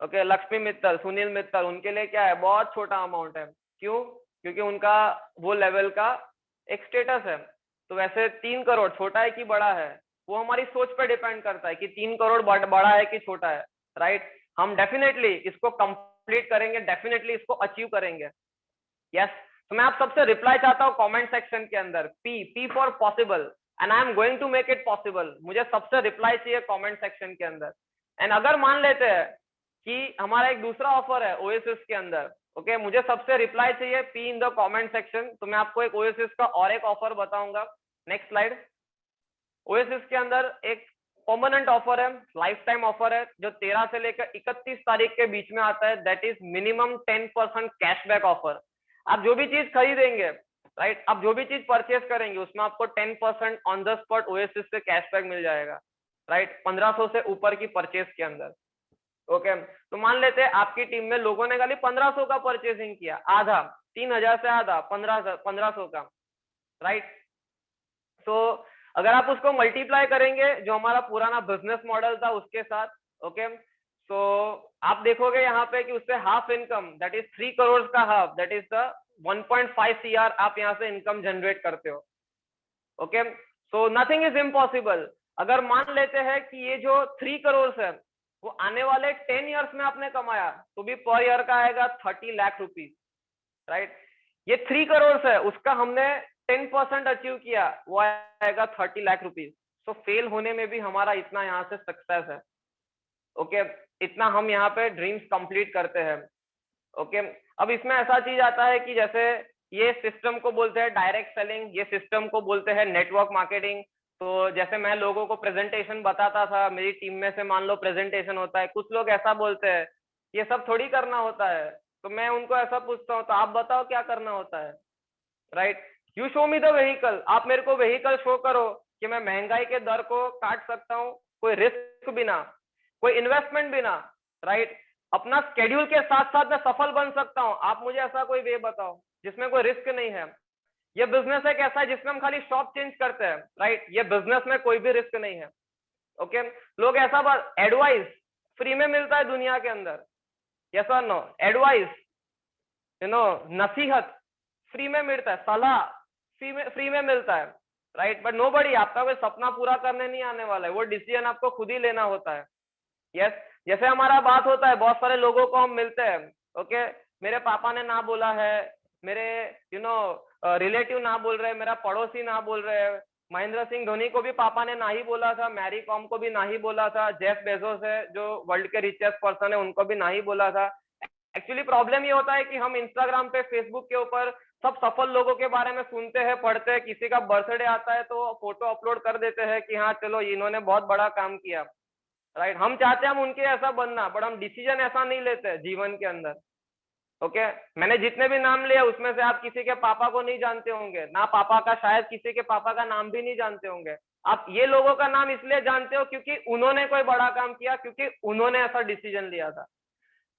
ओके, लक्ष्मी मित्तल, सुनील मित्तल, उनके लिए क्या है, बहुत छोटा अमाउंट है। क्यों? क्योंकि उनका वो लेवल का एक स्टेटस है। तो वैसे 3 करोड़ छोटा है कि बड़ा है, वो हमारी सोच पर डिपेंड करता है कि 3 करोड़ बड़ा है कि छोटा है, राइट। हम डेफिनेटली इसको कंप्लीट करेंगे, डेफिनेटली इसको अचीव करेंगे, यस। तो मैं आप सबसे रिप्लाई चाहता हूँ कमेंट सेक्शन के अंदर, P for possible, and I am going to make it possible. मुझे सबसे रिप्लाई चाहिए कमेंट सेक्शन के अंदर। एंड अगर मान लेते हैं कि हमारा एक दूसरा ऑफर है ओएसएस के अंदर, ओके, मुझे सबसे रिप्लाई चाहिए P in the comment section. तो मैं आपको एक ओएसएस का और एक ऑफर बताऊंगा। Next slide. ओएसएस के अंदर एक परमानेंट ऑफर है, लाइफ टाइम ऑफर है, जो 13 से लेकर 31 तारीख के बीच में आता है। That is minimum 10% cashback offer. आप जो भी चीज खरीदेंगे, राइट, आप जो भी चीज परचेस करेंगे उसमें आपको 10% ऑन द स्पॉट ओएसएस से कैशबैक मिल जाएगा, राइट, 1500 से ऊपर की परचेस के अंदर। ओके, तो मान लेते हैं आपकी टीम में लोगों ने खाली 1500 का परचेसिंग किया, आधा, 3000 से आधा 1500 का, राइट। तो अगर आप उसको मल्टीप्लाई करेंगे जो हमारा पुराना बिजनेस मॉडल था उसके साथ, ओके, तो आप देखोगे यहाँ पे कि उससे half income, that is 3 crore का half, that is the 1.5 CR आप यहाँ से इनकम जनरेट करते हो। Okay, so nothing is impossible. अगर मान लेते हैं कि ये जो 3 करोड़ है वो आने वाले 10 इयर्स में आपने कमाया, तो भी पर ईयर का आएगा 30 लाख रुपीज, राइट। ये 3 करोड़ है, उसका हमने 10% अचीव किया, वो आएगा 30 लाख रुपीज। तो फेल होने में भी हमारा इतना यहाँ से सक्सेस है, ओके, इतना हम यहाँ पे ड्रीम्स कंप्लीट करते हैं, ओके। अब इसमें ऐसा चीज आता है कि जैसे ये सिस्टम को बोलते हैं डायरेक्ट सेलिंग, ये सिस्टम को बोलते हैं नेटवर्क मार्केटिंग। तो जैसे मैं लोगों को प्रेजेंटेशन बताता था, मेरी टीम में से मान लो प्रेजेंटेशन होता है, कुछ लोग ऐसा बोलते हैं ये सब थोड़ी करना होता है। तो मैं उनको ऐसा पूछता हूँ, तो आप बताओ क्या करना होता है, right? You show me the vehicle, आप मेरे को व्हीकल शो करो कि मैं महंगाई के दर को काट सकता हूँ, कोई रिस्क बिना, कोई इन्वेस्टमेंट बिना, राइट? अपना स्केड्यूल के साथ साथ मैं सफल बन सकता हूँ। आप मुझे ऐसा कोई वे बताओ जिसमें कोई रिस्क नहीं है। ये बिजनेस एक ऐसा है जिसमें हम खाली शॉप चेंज करते हैं, राइट? ये बिजनेस में कोई भी रिस्क नहीं है। ओके, लोग ऐसा बात, एडवाइस फ्री में मिलता है दुनिया के अंदर, यस और नो? एडवाइस, नसीहत फ्री में मिलता है, सलाह फ्री में मिलता है, राइट? बट नोबडी आपका कोई सपना पूरा करने नहीं आने वाला है, वो डिसीजन आपको खुद ही लेना होता है। यस, जैसे हमारा बात होता है, बहुत सारे लोगों को हम मिलते हैं, ओके, मेरे पापा ने ना बोला है, मेरे रिलेटिव ना बोल रहे, मेरा पड़ोसी ना बोल रहे, महेंद्र सिंह धोनी को भी पापा ने ना ही बोला था, मैरी कॉम को भी ना ही बोला था, जेफ बेजोस है जो वर्ल्ड के रिचेस्ट पर्सन है, उनको भी ना ही बोला था। एक्चुअली प्रॉब्लम ये होता है कि हम इंस्टाग्राम पे, फेसबुक के ऊपर सब सफल लोगों के बारे में सुनते हैं, पढ़ते हैं, किसी का बर्थडे आता है तो फोटो अपलोड कर देते हैं कि हाँ चलो इन्होंने बहुत बड़ा काम किया, राइट? हम चाहते हैं हम उनके ऐसा बनना, बट हम डिसीजन ऐसा नहीं लेते जीवन के अंदर। ओके, मैंने जितने भी नाम लिए उसमें से आप किसी के पापा को नहीं जानते होंगे, ना पापा का, शायद किसी के पापा का नाम भी नहीं जानते होंगे। आप ये लोगों का नाम इसलिए जानते हो क्योंकि उन्होंने कोई बड़ा काम किया, क्योंकि उन्होंने ऐसा डिसीजन लिया था।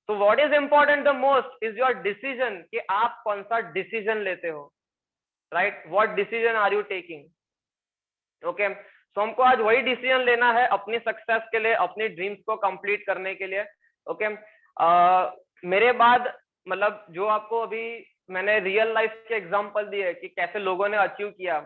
तो what is important the most is your decision, कि आप कौन सा डिसीजन लेते हो, right? What decision are you taking? Okay, so हमको आज वही डिसीजन लेना है अपनी सक्सेस के लिए, अपनी ड्रीम्स को कंप्लीट करने के लिए। ओके, मेरे बाद मतलब जो आपको अभी मैंने रियल लाइफ के एग्जांपल दिए कि कैसे लोगों ने अचीव किया,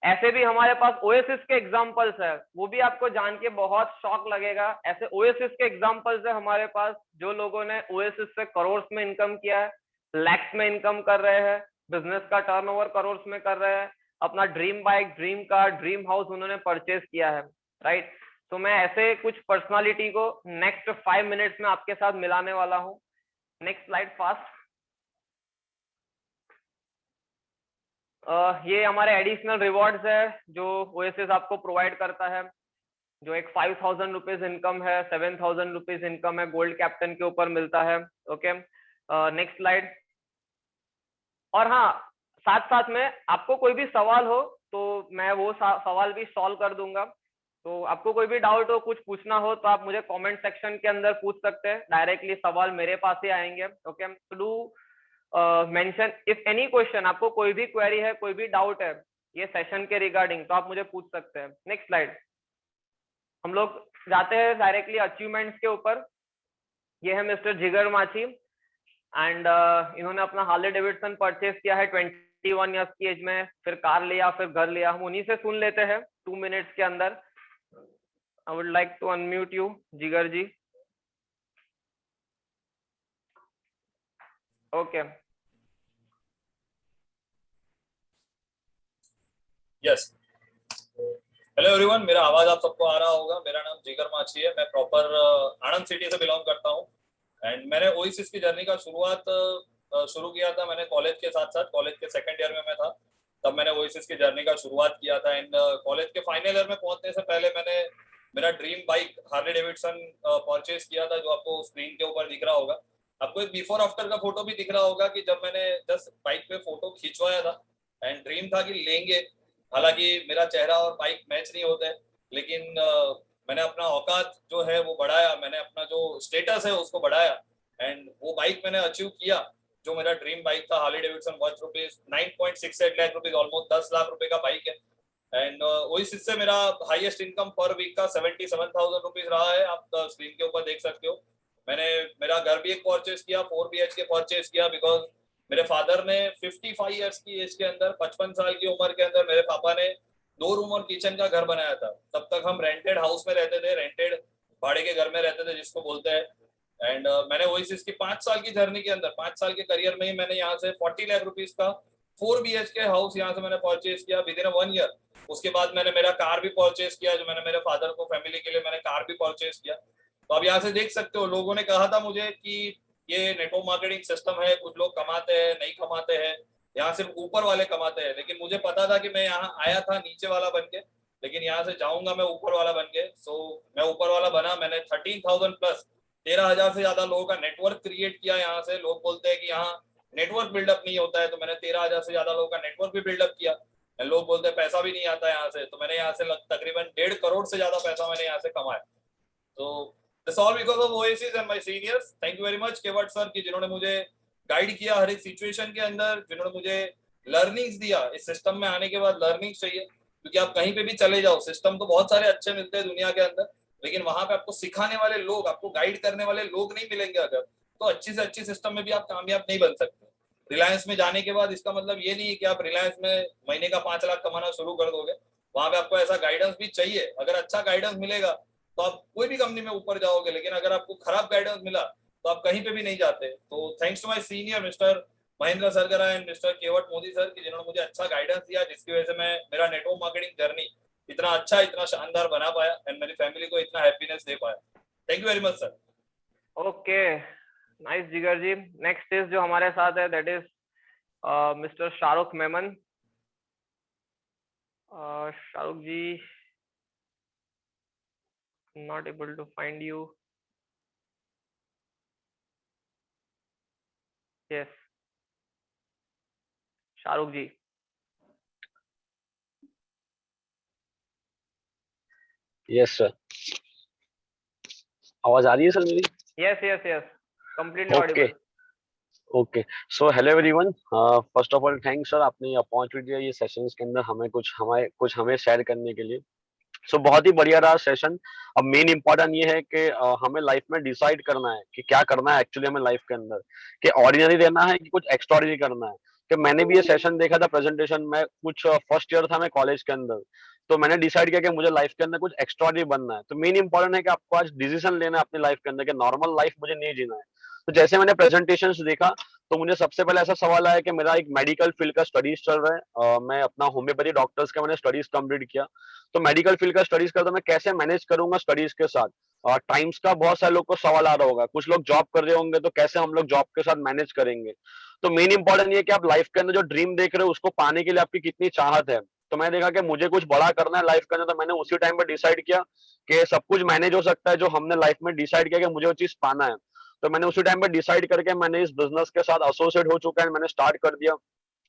ऐसे भी हमारे पास ओएसिस के एग्जांपल्स है, वो भी आपको जान के बहुत शॉक लगेगा। ऐसे ओएसिस के एग्जांपल्स है हमारे पास, जो लोगों ने ओएसिस से करोड़ में इनकम किया है, लैक्स में इनकम कर रहे हैं, बिजनेस का टर्नओवर करोड़ में कर रहे हैं, अपना dream bike, dream car, dream house उन्होंने परचेज किया है, राइट? तो मैं ऐसे कुछ पर्सनालिटी को नेक्स्ट 5 मिनट्स में आपके साथ मिलाने वाला हूँ। Next slide fast. ये हमारे एडिशनल रिवॉर्ड्स है जो ओएसिस आपको प्रोवाइड करता है, जो एक 5,000 रुपीज इनकम है, 7,000 रुपीज इनकम है, गोल्ड कैप्टन के ऊपर मिलता है। Okay, next slide. और हाँ, साथ साथ में आपको कोई भी सवाल हो तो मैं वो सवाल भी सॉल्व कर दूंगा। तो आपको कोई भी डाउट हो, कुछ पूछना हो, तो आप मुझे कमेंट सेक्शन के अंदर पूछ सकते हैं, डायरेक्टली सवाल मेरे पास ही आएंगे। ओके, तो do mention if any question, आपको कोई भी क्वेरी है, कोई भी डाउट है ये सेशन के रिगार्डिंग, तो आप मुझे पूछ सकते हैं। Next slide. हम लोग जाते हैं डायरेक्टली अचीवमेंट्स के ऊपर। ये है मिस्टर जिगर माची, एंड इन्होंने अपना हार्ले डेविडसन परचेज किया है 21 ईयर्स की एज में, फिर कार लिया, फिर घर लिया। हम उन्हीं से सुन लेते हैं 2 मिनट्स के अंदर। I would like to unmute you Jigar ji. Okay, yes, hello everyone, मेरा आवाज आप सबको आ रहा होगा। मेरा नाम जिगर माछी है, मैं प्रॉपर आनंद सिटी से बिलोंग करता हूँ। एंड मैंने ओएसिस की जर्नी का शुरू किया था। मैंने कॉलेज के साथ साथ, कॉलेज के सेकंड ईयर में मैं था तब मैंने ओएसिस की जर्नी का शुरुआत किया था। एंड कॉलेज के फाइनल ईयर में पहुंचने से पहले मैंने मेरा dream bike Harley Davidson purchase किया था, जो आपको स्क्रीन के ऊपर दिख रहा होगा। आपको एक बिफोर आफ्टर का फोटो भी दिख रहा होगा कि जब मैंने जस्ट बाइक पे फोटो खिंचवाया था। एंड ड्रीम था कि लेंगे, हालांकि मेरा चेहरा और बाइक मैच नहीं होते, लेकिन मैंने अपना औकात जो है वो बढ़ाया, मैंने अपना जो स्टेटस है उसको बढ़ाया। एंड वो बाइक मैंने अचीव किया, जो मेरा ड्रीम बाइक था Harley Davidson, worth rupees 9.68 lakh rupees, almost 10 lakh रुपए का बाइक है। एंड ओएसिस से मेरा हाईएस्ट इनकम पर वीक का 77,000 रुपीज रहा है, आप स्क्रीन के ऊपर देख सकते हो। मैंने मेरा घर भी एक परचेज किया, 4 BHK परचेज किया, बिकॉज मेरे फादर ने 55 ईयर्स की एज के अंदर, 55 साल की उम्र के अंदर मेरे पापा ने 2 रूम और किचन का घर बनाया था। तब तक हम रेंटेड हाउस में रहते थे, रेंटेड भाड़े के घर में रहते थे जिसको बोलते हैं। एंड मैंने ओएसिस की 5 साल की जर्नी के अंदर, 5 साल के करियर में ही मैंने यहाँ से 40 लाख रुपीज का 4 BHK हाउस यहाँ से मैंने परचेज किया विद इन 1 ईयर। उसके बाद मैंने मेरा कार भी परचेज किया, जो मैंने मेरे फादर को, फैमिली के लिए मैंने कार भी परचेज किया। तो आप यहाँ से देख सकते हो, लोगों ने कहा था मुझे कि ये नेटवर्क मार्केटिंग सिस्टम है, कुछ लोग कमाते हैं, नहीं कमाते हैं, यहाँ सिर्फ ऊपर वाले कमाते हैं। लेकिन मुझे पता था कि मैं यहाँ आया था नीचे वाला बन के, लेकिन यहाँ से जाऊंगा मैं ऊपर वाला बन के। सो मैं ऊपर वाला बना। मैंने 13,000 प्लस 13,000 से ज्यादा लोगों का नेटवर्क क्रिएट किया यहाँ से। लोग बोलते हैं कि यहाँ नेटवर्क बिल्डअप नहीं होता है, तो मैंने 13,000 से ज्यादा लोगों का नेटवर्क भी बिल्डअप किया। लोग बोलते हैं पैसा भी नहीं आता यहाँ से, तो मैंने यहाँ से तकरीबन 1.5 करोड़ से ज्यादा पैसा मैंने यहाँ से कमाया। तो this all because of Oasis and my seniors. Thank you very much Kewat sir की, जिन्होंने मुझे गाइड किया हर एक सिचुएशन के अंदर, जिन्होंने मुझे लर्निंग्स दिया। इस सिस्टम में आने के बाद लर्निंग्स चाहिए, क्योंकि आप कहीं पे भी चले जाओ, सिस्टम तो बहुत सारे अच्छे मिलते हैं दुनिया के अंदर, लेकिन वहां पे आपको सिखाने वाले लोग, आपको गाइड करने वाले लोग नहीं मिलेंगे अगर, तो अच्छी से अच्छी सिस्टम में भी आप कामयाब नहीं बन सकते। रिलायंस में जाने के बाद इसका मतलब ये नहीं है कि आप रिलायंस में महीने का 5 लाख कमाना शुरू कर दोगे। वहां पे आपको ऐसा गाइडेंस भी चाहिए। अगर अच्छा गाइडेंस मिलेगा तो आप कोई भी कंपनी में ऊपर जाओगे, लेकिन अगर आपको खराब गाइडेंस मिला तो आप कहीं पे भी नहीं जाते। तो thanks to my senior mister Mahendra Sargara and mister Kewat Modi sir की, जिन्होंने मुझे अच्छा गाइडेंस दिया, जिसकी वजह से मैं मेरा नेटवर्क मार्केटिंग जर्नी इतना अच्छा, इतना शानदार बना पाया एंड मेरी फैमिली को इतना हैप्पीनेस दे पाया। Thank you very much sir. Okay, nice Jigar ji. Next is जो हमारे साथ है, that is mister Shahrukh Memon. Shahrukh ji, not able to find you. Yes, Shahrukh ji. Yes sir, आवाज आ रही है सर मेरी? Yes yes yes, completely okay audible. Okay, so hello everyone. First of all thanks sir, आपने ये अपॉर्चुनिटी दिया ये सेशंस के अंदर हमें शेयर करने के लिए। सो बहुत ही बढ़िया रहा सेशन। अब मेन इंपॉर्टेंट ये है कि हमें लाइफ में डिसाइड करना है कि क्या करना है एक्चुअली हमें लाइफ के अंदर, कि ऑर्डिनरी रहना है कि कुछ एक्स्ट्राऑर्डिनरी करना है। कि मैंने भी ये सेशन देखा था प्रेजेंटेशन में, कुछ फर्स्ट ईयर था मैं कॉलेज के अंदर, तो मैंने डिसाइड किया कि मुझे लाइफ के अंदर कुछ एक्स्ट्राऑर्डिनरी बनना है। तो मेन इंपॉर्टेंट है कि आपको आज डिसीजन लेना है अपनी लाइफ के अंदर कि नॉर्मल लाइफ मुझे नहीं जीना है। तो जैसे मैंने प्रेजेंटेशन देखा तो मुझे सबसे पहले ऐसा सवाल आया कि मेरा एक मेडिकल फील्ड का स्टडीज चल रहा है, मैं अपना होम्योपैथी डॉक्टर्स का मैंने स्टडीज कंप्लीट किया। तो मेडिकल फील्ड का स्टडीज करता मैं कैसे मैनेज करूंगा स्टडीज के साथ। और टाइम्स का बहुत सारे लोग को सवाल आ रहा होगा, कुछ लोग जॉब कर रहे होंगे तो कैसे हम लोग जॉब के साथ मैनेज करेंगे। तो मेन इंपॉर्टेंट ये कि आप लाइफ के अंदर जो ड्रीम देख रहे हो उसको पाने के लिए आपकी कितनी चाहत है। तो मैंने देखा कि मुझे कुछ बड़ा करना है लाइफ के अंदर, तो मैंने उसी टाइम पर डिसाइड किया कि सब कुछ मैनेज हो सकता है जो हमने लाइफ में डिसाइड किया कि मुझे वो चीज पाना है। तो मैंने उसी टाइम पे डिसाइड करके मैंने इस बिजनेस के साथ एसोसिएट हो चुका है, मैंने स्टार्ट कर दिया।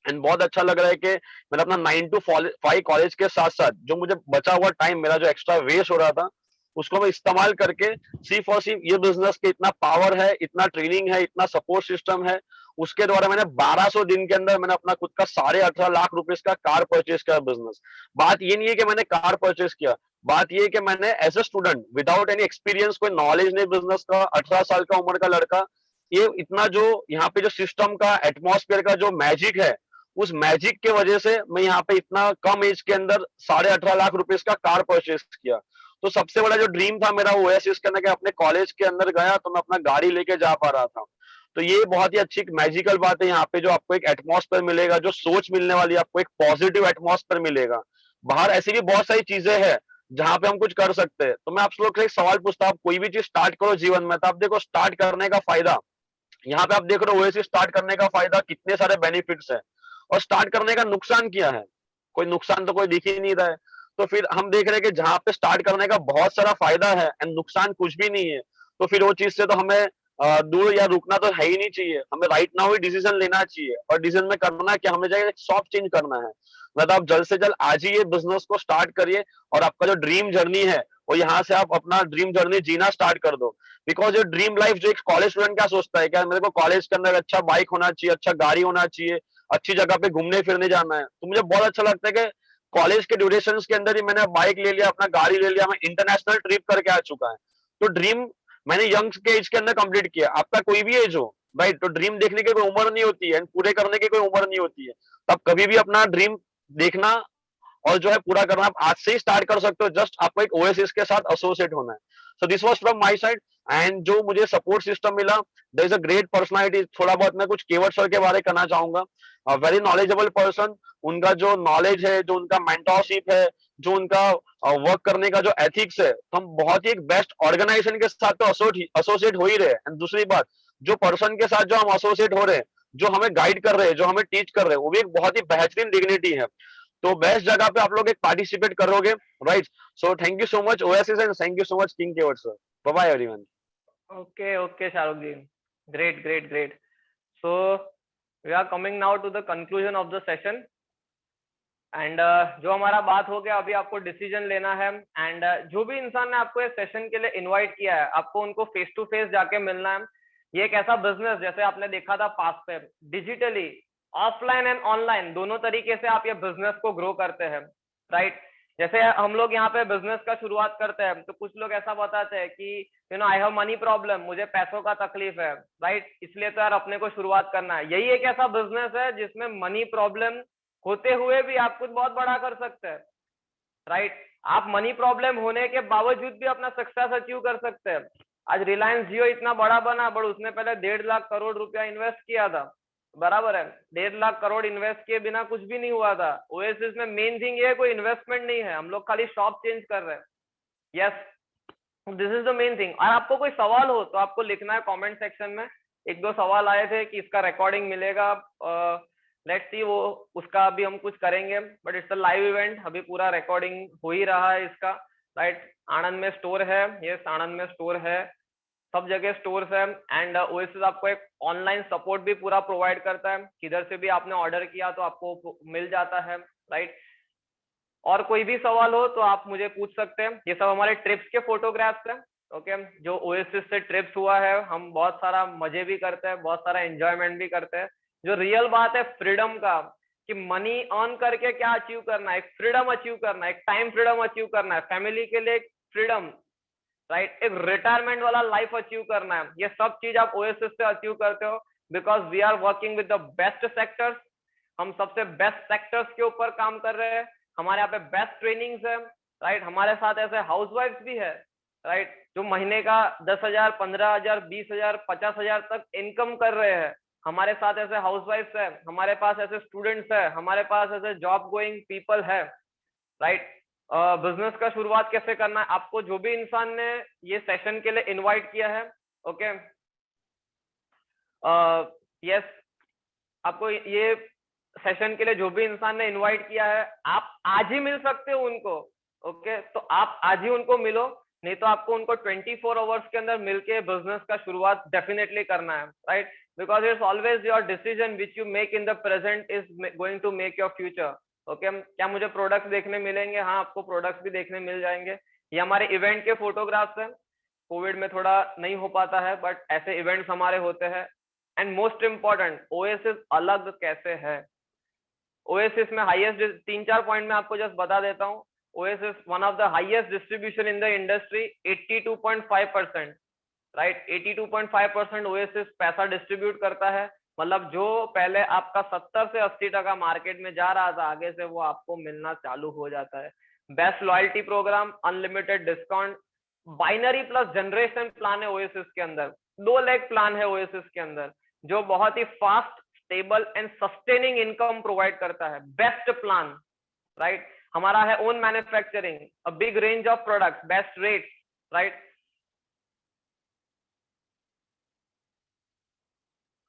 एंड बहुत अच्छा लग रहा है कि मैंने अपना 9 to 5 कॉलेज के साथ साथ जो मुझे बचा हुआ टाइम, मेरा जो एक्स्ट्रा वेस्ट हो रहा था, उसको मैं इस्तेमाल करके सिर्फ और सिर्फ ये बिजनेस के इतना पावर है, इतना ट्रेनिंग है, इतना सपोर्ट सिस्टम है, उसके द्वारा मैंने 1200 दिन के अंदर मैंने अपना खुद का 18.5 लाख रुपए का कार परचेज किया बिजनेस। बात ये नहीं है कि मैंने कार परचेज किया, बात ये है कि मैंने as a student without any experience, कोई नॉलेज नहीं बिजनेस का, 18 साल का उम्र का लड़का, ये इतना जो यहाँ पे जो सिस्टम का एटमॉस्फेयर का जो मैजिक है, उस मैजिक के वजह से मैं यहाँ पे इतना कम एज के अंदर 18.5 लाख रुपए का कार परचेज किया। तो सबसे बड़ा जो ड्रीम था मेरा वो ऐसे करने के, अपने कॉलेज के अंदर गया तो मैं अपना गाड़ी लेके जा पा रहा था। तो ये बहुत ही अच्छी मैजिकल बात है यहाँ पे, जो आपको एक एटमॉस्फेयर मिलेगा, जो सोच मिलने वाली, आपको एक पॉजिटिव एटमॉस्फेयर मिलेगा। बाहर ऐसी भी बहुत सारी चीजें हैं जहां पे हम कुछ कर सकते हैं। तो मैं आप लोग से एक सवाल पूछता हूं, आप कोई भी चीज स्टार्ट करो जीवन में, तो आप देखो स्टार्ट करने का फायदा, यहाँ पे आप देख रहे हो ओएसिस स्टार्ट करने का फायदा, कितने सारे बेनिफिट्स है, और स्टार्ट करने का नुकसान क्या है, कोई नुकसान तो कोई दिख ही नहीं रहा है। तो फिर हम देख रहे हैं कि जहां पे स्टार्ट करने का बहुत सारा फायदा है एंड नुकसान कुछ भी नहीं है, तो फिर वो चीज से तो हमें दूर या रुकना तो है ही नहीं चाहिए। हमें राइट नाउ ही डिसीजन लेना चाहिए, और डिसीजन में करना क्या, हमें जाकर शॉप चेंज करना है। मतलब आप जल्द से जल्द आज ही ये बिजनेस को स्टार्ट करिए, और आपका जो ड्रीम जर्नी है वो यहाँ से आप अपना ड्रीम जर्नी जीना स्टार्ट कर दो। बिकॉज ये ड्रीम लाइफ, जो एक कॉलेज स्टूडेंट क्या सोचता है, क्या मेरे को कॉलेज के अंदर अच्छा बाइक होना चाहिए, अच्छा गाड़ी होना चाहिए, अच्छी जगह पे घूमने फिरने जाना है। तो मुझे बहुत अच्छा लगता है कि कॉलेज के ड्यूरेशन के अंदर ही मैंने बाइक ले लिया, अपना गाड़ी ले लिया, मैं इंटरनेशनल ट्रिप करके आ चुका है। तो ड्रीम मैंने यंग के एज के अंदर कंप्लीट किया। आपका कोई भी एज हो राइट, तो ड्रीम देखने की कोई उम्र नहीं होती है, पूरे करने की कोई उम्र नहीं होती है। तब कभी भी अपना ड्रीम देखना और जो है पूरा करना आप आज से ही स्टार्ट कर सकते हो। जस्ट आपको एक ओएसिस के साथ एसोसिएट होना है। So this was from my side, and जो मुझे सपोर्ट सिस्टम मिला, there is a great personality. थोड़ा बहुत मैं कुछ केवट सर के बारे में कहना चाहूंगा। वेरी नॉलेजेबल पर्सन, उनका जो नॉलेज है, जो उनका मेंटरशिप है, जो उनका वर्क करने का जो एथिक्स है, तो हम बहुत ही एक बेस्ट ऑर्गेनाइजेशन के साथ तो एसोसिएट हो ही रहे हैं। एंड दूसरी बात, जो पर्सन के साथ जो हम एसोसिएट हो रहे हैं, जो हमें गाइड कर रहे हैं, जो हमें टीच कर रहे हैं, वो भी एक बहुत ही बेहतरीन डिग्निटी है। तो बेस्ट जगह पे आप लोग एक पार्टिसिपेट करोगे, right. So thank you so much Oasis, and thank you so much king Kewat sir. Bye bye everyone. Okay, Shahrukh ji. Great. So we are coming now to the conclusion of the session. And जो हमारा बात हो गया, अभी आपको decision लेना है। And जो भी इंसान ने आपको इस सेशन के लिए इनवाइट किया है, आपको उनको फेस टू फेस जाके मिलना है। ये एक ऐसा बिजनेस, जैसे आपने देखा था पास्ट पे, डिजिटली ऑफलाइन एंड ऑनलाइन दोनों तरीके से आप ये बिजनेस को ग्रो करते हैं, राइट। जैसे हम लोग यहाँ पे बिजनेस का शुरुआत करते हैं तो कुछ लोग ऐसा बताते हैं कि आई हैव मनी प्रॉब्लम, मुझे पैसों का तकलीफ है, राइट, इसलिए तो यार अपने को शुरुआत करना है। यही एक ऐसा बिजनेस है जिसमें मनी प्रॉब्लम होते हुए भी आप कुछ बहुत बड़ा कर सकते हैं, राइट। आप मनी प्रॉब्लम होने के बावजूद भी अपना सक्सेस अचीव कर सकते हैं। आज रिलायंस जियो इतना बड़ा बना, बट उसने पहले 1.5 लाख करोड़ रुपया इन्वेस्ट किया था, बराबर है। 1.5 लाख करोड़ इन्वेस्ट किए बिना कुछ भी नहीं हुआ था। ओएसिस में मेन थिंग ये है, कोई इन्वेस्टमेंट नहीं है, हम लोग खाली शॉप चेंज कर रहे हैं। Yes, this is the main thing. और आपको कोई सवाल हो तो आपको लिखना है कमेंट सेक्शन में। 1-2 सवाल आए थे कि इसका रिकॉर्डिंग मिलेगा, लेट्स सी, वो उसका अभी हम कुछ करेंगे, but it's a live event, अभी पूरा रिकॉर्डिंग हो ही रहा है इसका, राइट। आनंद में स्टोर है, यस, आनंद में स्टोर है, सब जगह स्टोर्स है। एंड ओएसिस आपको एक ऑनलाइन सपोर्ट भी पूरा प्रोवाइड करता है, किधर से भी आपने ऑर्डर किया तो आपको मिल जाता है, राइट। और कोई भी सवाल हो तो आप मुझे पूछ सकते हैं। ये सब हमारे ट्रिप्स के फोटोग्राफ्स हैं, ओके, जो ओएसिस से ट्रिप्स हुआ है। हम बहुत सारा मजे भी करते हैं, बहुत सारा एंजॉयमेंट भी करते हैं। जो रियल बात है फ्रीडम का, कि मनी अर्न करके क्या अचीव करना है, एक फ्रीडम अचीव करना है, एक टाइम फ्रीडम अचीव करना है, फैमिली के लिए एक फ्रीडम, राइट, एक रिटायरमेंट वाला लाइफ अचीव करना है। ये सब चीज आप ओएसिस से अचीव करते हो, because we are working with the best sectors. हम सबसे बेस्ट सेक्टर्स के ऊपर काम कर रहे हैं, हमारे यहाँ पे बेस्ट ट्रेनिंग्स है, राइट। हमारे साथ ऐसे हाउसवाइफ्स भी है, राइट, जो महीने का 10,000, 15,000, 20,000, 50,000 तक इनकम कर रहे हैं। हमारे साथ ऐसे हाउसवाइफ्स है, हमारे पास ऐसे स्टूडेंट्स है, हमारे पास ऐसे जॉब गोइंग पीपल है, राइट। बिजनेस का शुरुआत कैसे करना है, आपको जो भी इंसान ने ये सेशन के लिए इनवाइट किया है, ओके, यस, आपको ये सेशन के लिए जो भी इंसान ने इनवाइट किया है, आप आज ही मिल सकते हो उनको, ओके। तो आप आज ही उनको मिलो, नहीं तो आपको उनको 24 आवर्स के अंदर मिलके बिजनेस का शुरुआत डेफिनेटली करना है, right. Because it's always your decision which you make in the present is going to make your future, okay. क्या मुझे प्रोडक्ट्स देखने मिलेंगे? हाँ, आपको प्रोडक्ट्स भी देखने मिल जाएंगे। ये हमारे इवेंट के फोटोग्राफ्स हैं। कोविड में थोड़ा नहीं हो पाता है, बट ऐसे इवेंट्स हमारे होते हैं। एंड मोस्ट इम्पोर्टेंट, ओएसिस अलग कैसे है। ओएसिस में हाईएस्ट 3-4 पॉइंट में आपको जस्ट बता देता हूँ। Oasis one of the highest distribution in the industry, 82.5%, right. 82.5% oasis पैसा डिस्ट्रीब्यूट करता है। मतलब जो पहले आपका 70 से 80% मार्केट में जा रहा था, आगे से वो आपको मिलना चालू हो जाता है। Best loyalty program, unlimited discount, binary plus generation plan है ओएसिस के अंदर। 2 लेग प्लान है ओएसिस के अंदर, जो बहुत ही fast, stable and sustaining income provide करता है। Best plan, right. हमारा है own manufacturing, a big range of products, best rate, right.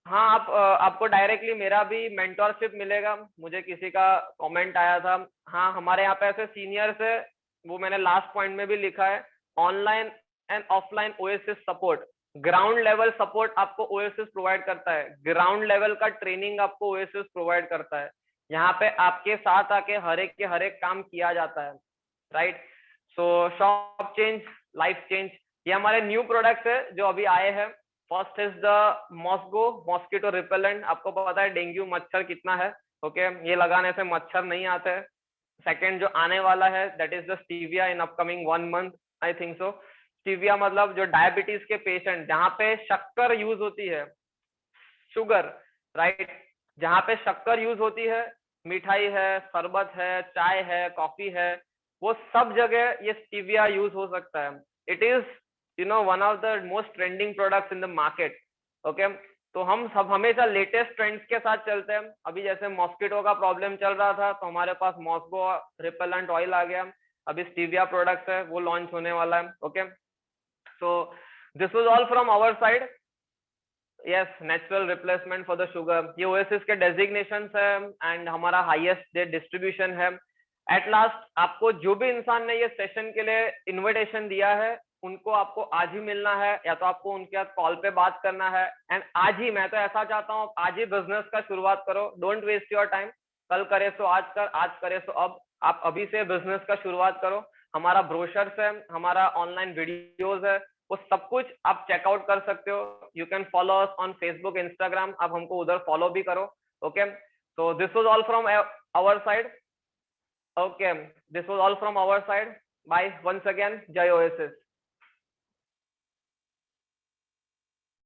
हाँ, आपको डायरेक्टली मेरा भी मेंटोरशिप मिलेगा। मुझे किसी का कमेंट आया था, हाँ, हमारे यहाँ पे ऐसे सीनियर्स है, वो मैंने लास्ट पॉइंट में भी लिखा है, online and offline oasis support, ground level support आपको ओएसिस प्रोवाइड करता है। ग्राउंड लेवल का ट्रेनिंग आपको ओएसिस प्रोवाइड करता है। यहाँ पे आपके साथ आके हर एक काम किया जाता है, राइट। सो शॉप चेंज, लाइफ चेंज, ये हमारे न्यू प्रोडक्ट्स है जो अभी आए हैं। First is the Moscow mosquito repellent. आपको पता है डेंगू मच्छर कितना है, ओके, ये लगाने से मच्छर नहीं आते हैं। सेकेंड जो आने वाला है, that is the stevia in upcoming 1 month, I think so. Stevia मतलब जो डायबिटीज के पेशेंट, जहाँ पे शक्कर यूज होती है, शुगर, राइट, जहाँ पे शक्कर यूज होती है, मिठाई है, शरबत है, चाय है, कॉफी है, वो सब जगह ये स्टीविया यूज हो सकता है। It is one of the most trending products in the market, okay. तो हम सब हमेशा लेटेस्ट ट्रेंड्स के साथ चलते हैं। अभी जैसे मॉस्किटो का प्रॉब्लम चल रहा था, तो हमारे पास मॉस्को रिपेलेंट ऑयल आ गया। अभी स्टीविया प्रोडक्ट्स है, वो लॉन्च होने वाला है, okay. So this was all from our side. Yes, natural replacement for the sugar, ये ओएसिस के डेजिग्नेशन है एंड हमारा हाईएस्ट डिस्ट्रीब्यूशन है। एट लास्ट, आपको जो भी इंसान ने ये सेशन के लिए इन्विटेशन दिया है, उनको आपको आज ही मिलना है या तो आपको उनके साथ कॉल पे बात करना है, एंड आज ही, मैं तो ऐसा चाहता हूँ आज ही बिजनेस का शुरुआत करो, डोंट वेस्ट योर टाइम। कल करे सो आज कर, आज करे सो अब, आप अभी से बिजनेस का शुरुआत करो। हमारा ब्रोशर्स है, हमारा ऑनलाइन वीडियोस है, वो सब कुछ आप चेकआउट कर सकते हो। You can follow us on Facebook, Instagram, आप हमको उधर फॉलो भी करो। Okay, so this was all from our side. Okay, this was all from our side. Bye once again, जय ओएसिस।